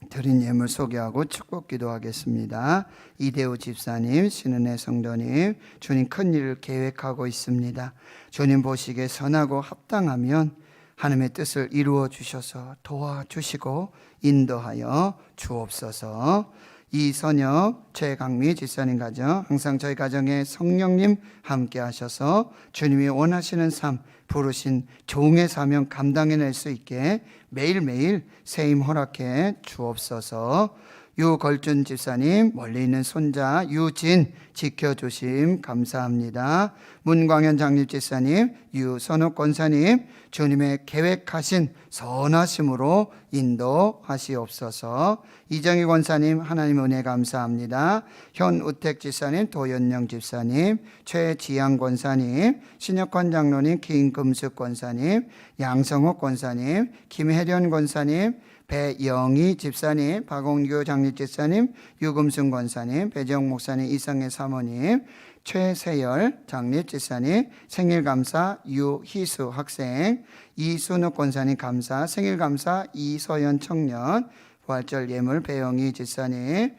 드린 예물 소개하고 축복 기도하겠습니다. 이대우 집사님, 신은혜 성도님, 주님 큰 일을 계획하고 있습니다. 주님 보시기에 선하고 합당하면 하나님의 뜻을 이루어 주셔서 도와주시고 인도하여 주옵소서. 이선엽, 최강미 집사님 가정, 항상 저희 가정에 성령님 함께 하셔서 주님이 원하시는 삶, 부르신 종의 사명 감당해낼 수 있게 매일매일 새 힘 허락해 주옵소서. 유걸준 집사님, 멀리 있는 손자 유진 지켜주심 감사합니다. 문광현 장립 집사님, 유선욱 권사님, 주님의 계획하신 선하심으로 인도하시옵소서. 이정희 권사님, 하나님 은혜 감사합니다. 현우택 집사님, 도연영 집사님, 최지양 권사님, 신혁환 장로님, 김금숙 권사님, 양성욱 권사님, 김혜련 권사님, 배영희 집사님, 박홍규 장립 집사님, 유금순 권사님, 배정 목사님, 이성애 사모님, 최세열 장립 집사님, 생일감사 유희수 학생, 이순욱 권사님 감사, 생일감사 이서연 청년, 부활절 예물 배영희 집사님,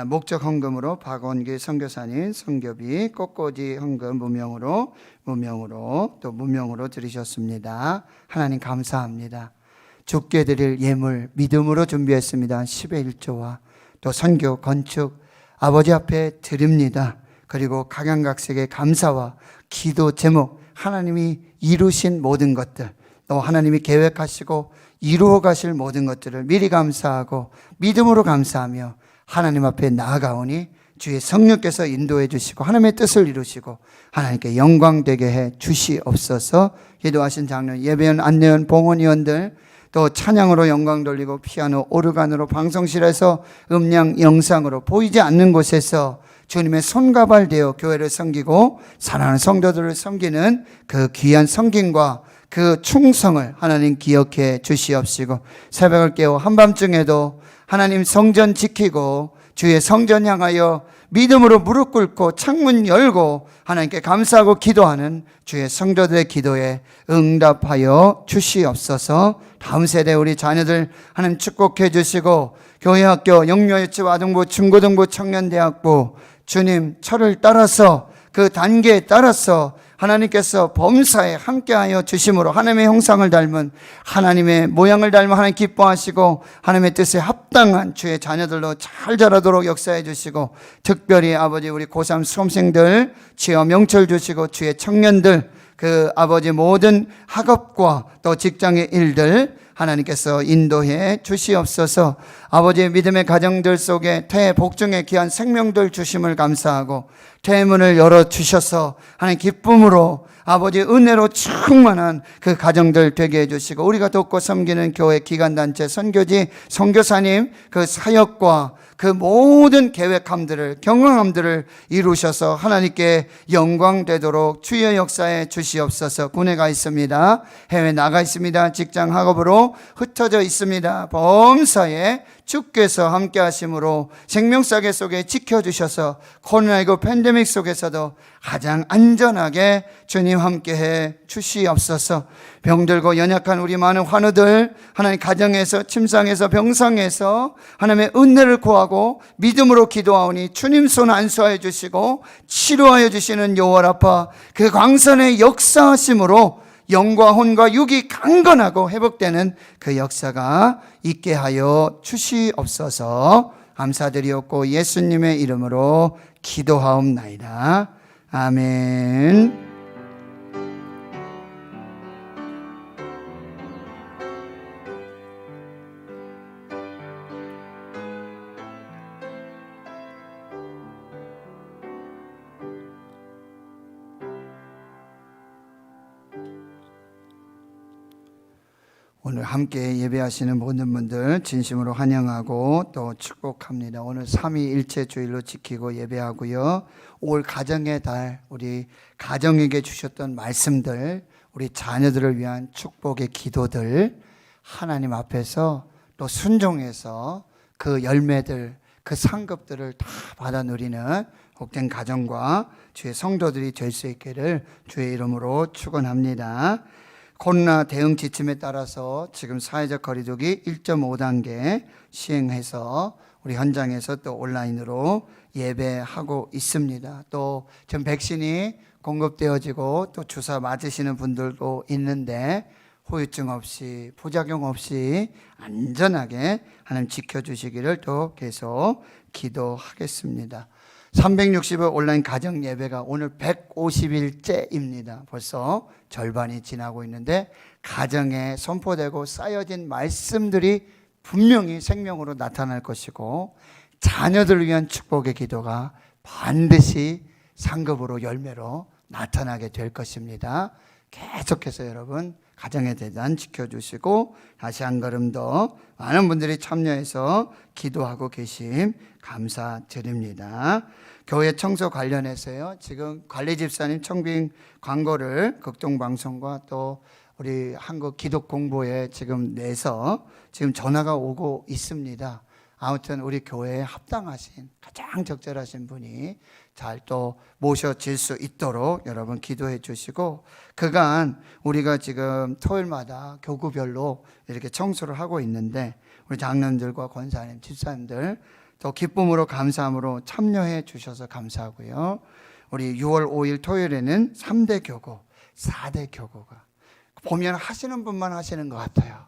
목적 헌금으로 박원규 선교사님 선교비 꽃꽂이 헌금 무명으로 또 무명으로 드리셨습니다. 하나님 감사합니다. 주께 드릴 예물 믿음으로 준비했습니다. 10의 1조와 또 선교 건축 아버지 앞에 드립니다. 그리고 각양각색의 감사와 기도 제목, 하나님이 이루신 모든 것들, 또 하나님이 계획하시고 이루어 가실 모든 것들을 미리 감사하고 믿음으로 감사하며 하나님 앞에 나아가오니 주의 성령께서 인도해 주시고 하나님의 뜻을 이루시고 하나님께 영광되게 해 주시옵소서. 기도하신 장로, 예배원, 안내원, 봉헌위원들, 또 찬양으로 영광 돌리고 피아노, 오르간으로 방송실에서 음량, 영상으로 보이지 않는 곳에서 주님의 손과 발 되어 교회를 섬기고 사랑하는 성도들을 섬기는 그 귀한 섬김과 그 충성을 하나님 기억해 주시옵시고, 새벽을 깨워 한밤중에도 하나님 성전 지키고 주의 성전 향하여 믿음으로 무릎 꿇고 창문 열고 하나님께 감사하고 기도하는 주의 성도들의 기도에 응답하여 주시옵소서. 다음 세대 우리 자녀들 하나님 축복해 주시고, 교회학교, 영유아유치부, 아동부, 중고등부, 청년대학부 주님 철을 따라서 그 단계에 따라서 하나님께서 범사에 함께하여 주심으로 하나님의 형상을 닮은, 하나님의 모양을 닮은 하나님 기뻐하시고 하나님의 뜻에 합당한 주의 자녀들로 잘 자라도록 역사해 주시고, 특별히 아버지 우리 고3 수험생들 취업 명철 주시고, 주의 청년들 그 아버지 모든 학업과 또 직장의 일들 하나님께서 인도해 주시옵소서. 아버지의 믿음의 가정들 속에 태해 복중의 귀한 생명들 주심을 감사하고, 태문을 열어주셔서 하나님 기쁨으로 아버지 은혜로 충만한 그 가정들 되게 해주시고, 우리가 돕고 섬기는 교회, 기관단체, 선교지, 선교사님 그 사역과 그 모든 계획함들을, 경험함들을 이루셔서 하나님께 영광 되도록 주의 역사에 주시옵소서. 군에 가 있습니다. 해외 나가 있습니다. 직장 학업으로 흩어져 있습니다. 범사에 주께서 함께 하심으로 생명사계 속에 지켜주셔서 코로나19 팬데믹 속에서도 가장 안전하게 주님 함께해 주시옵소서. 병들고 연약한 우리 많은 환우들 하나님 가정에서, 침상에서, 병상에서 하나님의 은혜를 구하고 믿음으로 기도하오니 주님 손 안수하여 주시고 치료하여 주시는 여호와라파 그 광선의 역사하심으로 영과 혼과 육이 강건하고 회복되는 그 역사가 있게 하여 주시옵소서. 감사드리옵고 예수님의 이름으로 기도하옵나이다. 아멘. 오늘 함께 예배하시는 모든 분들 진심으로 환영하고 또 축복합니다. 오늘 삼위일체 주일로 지키고 예배하고요. 올 가정의 달, 우리 가정에게 주셨던 말씀들, 우리 자녀들을 위한 축복의 기도들 하나님 앞에서 또 순종해서 그 열매들, 그 상급들을 다 받아 누리는 복된 가정과 주의 성도들이 될 수 있기를 주의 이름으로 축원합니다. 코로나 대응 지침에 따라서 지금 사회적 거리두기 1.5단계 시행해서 우리 현장에서 또 온라인으로 예배하고 있습니다. 또 지금 백신이 공급되어지고 또 주사 맞으시는 분들도 있는데 후유증 없이 부작용 없이 안전하게 하나님 지켜주시기를 또 계속 기도하겠습니다. 360일 온라인 가정 예배가 오늘 150일째입니다. 벌써 절반이 지나고 있는데 가정에 선포되고 쌓여진 말씀들이 분명히 생명으로 나타날 것이고 자녀들을 위한 축복의 기도가 반드시 상급으로 열매로 나타나게 될 것입니다. 계속해서 여러분 가정의 대단 지켜주시고 다시 한 걸음 더 많은 분들이 참여해서 기도하고 계심 감사드립니다. 교회 청소 관련해서요, 지금 관리집사님 청빙 광고를 극동방송과 또 우리 한국 기독공보에 지금 내서 지금 전화가 오고 있습니다. 아무튼 우리 교회에 합당하신 가장 적절하신 분이 잘 또 모셔질 수 있도록 여러분 기도해 주시고, 그간 우리가 지금 토요일마다 교구별로 이렇게 청소를 하고 있는데 우리 장로님들과 권사님, 집사님들 또 기쁨으로 감사함으로 참여해 주셔서 감사하고요. 우리 6월 5일 토요일에는 3대 교구, 4대 교구가 보면 하시는 분만 하시는 것 같아요.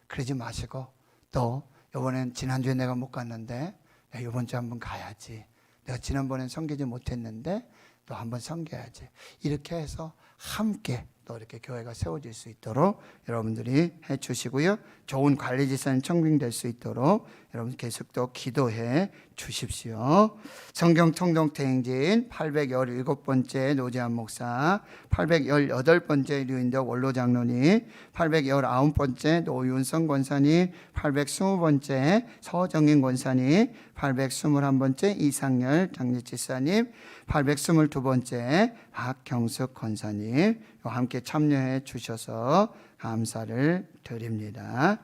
그러지 마시고 또 이번엔 지난주에 내가 못 갔는데 이번 주에 한번 가야지. 내가 지난번엔 섬기지 못했는데 또 한번 섬겨야지. 이렇게 해서 함께 또 이렇게 교회가 세워질 수 있도록 여러분들이 해주시고요. 좋은 관리지사님 청빙될 수 있도록 여러분 계속 또 기도해 주십시오. 성경통독대행진 817번째 노재한 목사, 818번째 류인덕 원로장로님, 819번째 노윤성 권사님, 820번째 서정인 권사님, 821번째 이상열 장례지사님, 822번째 박경숙 권사님 함께 참여해 주셔서 감사를 드립니다.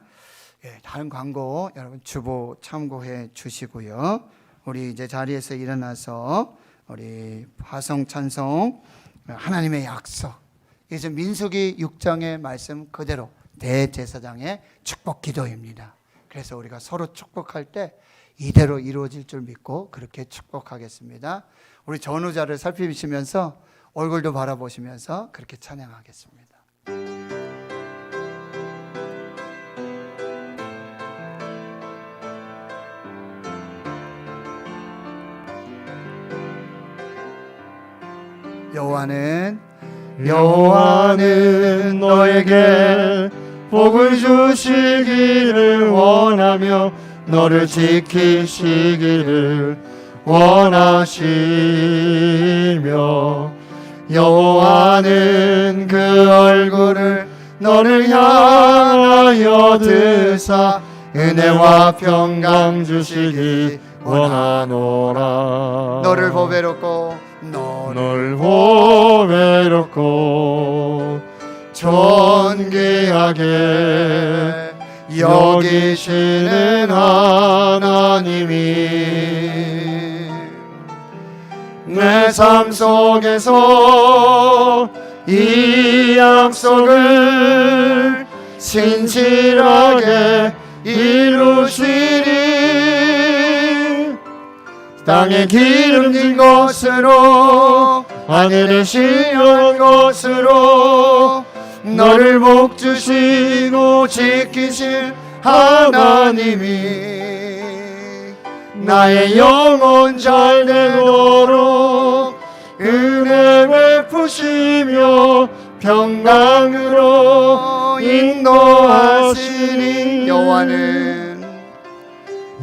다른 광고 여러분 주보 참고해 주시고요. 우리 이제 자리에서 일어나서 우리 화성 찬송 하나님의 약속, 이제 민수기 6장의 말씀 그대로 대제사장의 축복 기도입니다. 그래서 우리가 서로 축복할 때 이대로 이루어질 줄 믿고 그렇게 축복하겠습니다. 우리 전우자를 살피시면서 얼굴도 바라보시면서 그렇게 찬양하겠습니다. 여호와는 너에게 복을 주시기를 원하며 너를 지키시기를 원하시며 여호와는 그 얼굴을 너를 향하여 드사 은혜와 평강 주시기 원하노라. 너를 보배롭고 너를 보배롭고 존귀하게 여기시는 하나님이 내 삶 속에서 이 약속을 신실하게 이루시리. 땅에 기름진 것으로 하늘에 시원한 것으로 너를 복주시고 지키실 하나님이 나의 영혼 잘 되도록 은혜 주시며 평강으로 인도하시니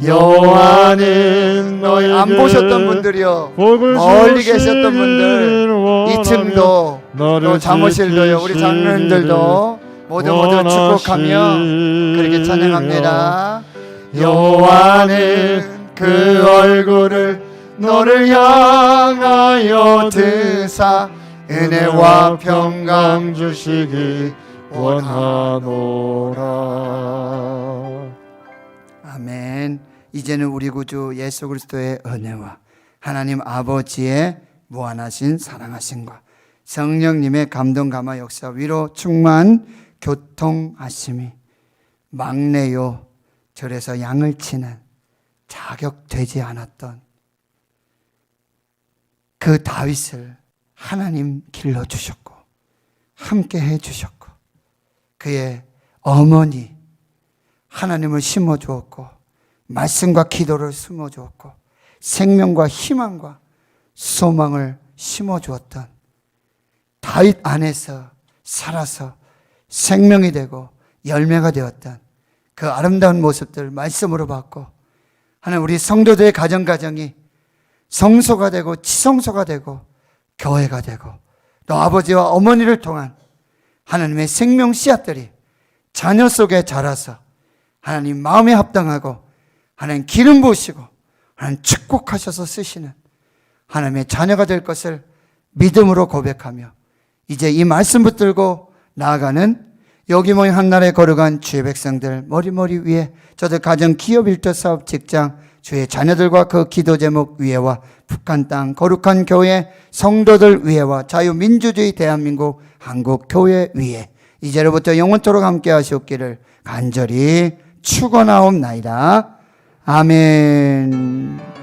여호와는 너희 안 보셨던 분들이요, 복을 멀리 주시기를 계셨던 분들, 원하며 2층도 너를 또 사무실도요, 우리 장로님들도 모두 축복하며 그렇게 찬양합니다. 여호와는 그 얼굴을 너를 향하여 드사 은혜와 평강 주시기 원하노라. 아멘. 이제는 우리 구주 예수 그리스도의 은혜와 하나님 아버지의 무한하신 사랑하심과 성령님의 감동 감화 역사 위로 충만 교통하심이 막내요 절에서 양을 치는 자격되지 않았던 그 다윗을 하나님 길러주셨고 함께 해주셨고 그의 어머니 하나님을 심어주었고 말씀과 기도를 심어주었고 생명과 희망과 소망을 심어주었던 다윗 안에서 살아서 생명이 되고 열매가 되었던 그 아름다운 모습들 말씀으로 봤고 하나님 우리 성도들의 가정이 성소가 되고 지성소가 되고 교회가 되고 또 아버지와 어머니를 통한 하나님의 생명 씨앗들이 자녀 속에 자라서 하나님 마음에 합당하고 하나님 기름 부으시고 하나님 축복하셔서 쓰시는 하나님의 자녀가 될 것을 믿음으로 고백하며 이제 이 말씀 붙들고 나아가는 여기 모인 한날에 거룩한 주의 백성들 머리 위에 저들 가정 기업 일터 사업 직장 주의 자녀들과 그 기도 제목 위에와 북한 땅 거룩한 교회 성도들 위에와 자유민주주의 대한민국 한국 교회 위에 이제로부터 영원토록 함께 하시옵기를 간절히 축원하옵나이다. 아멘.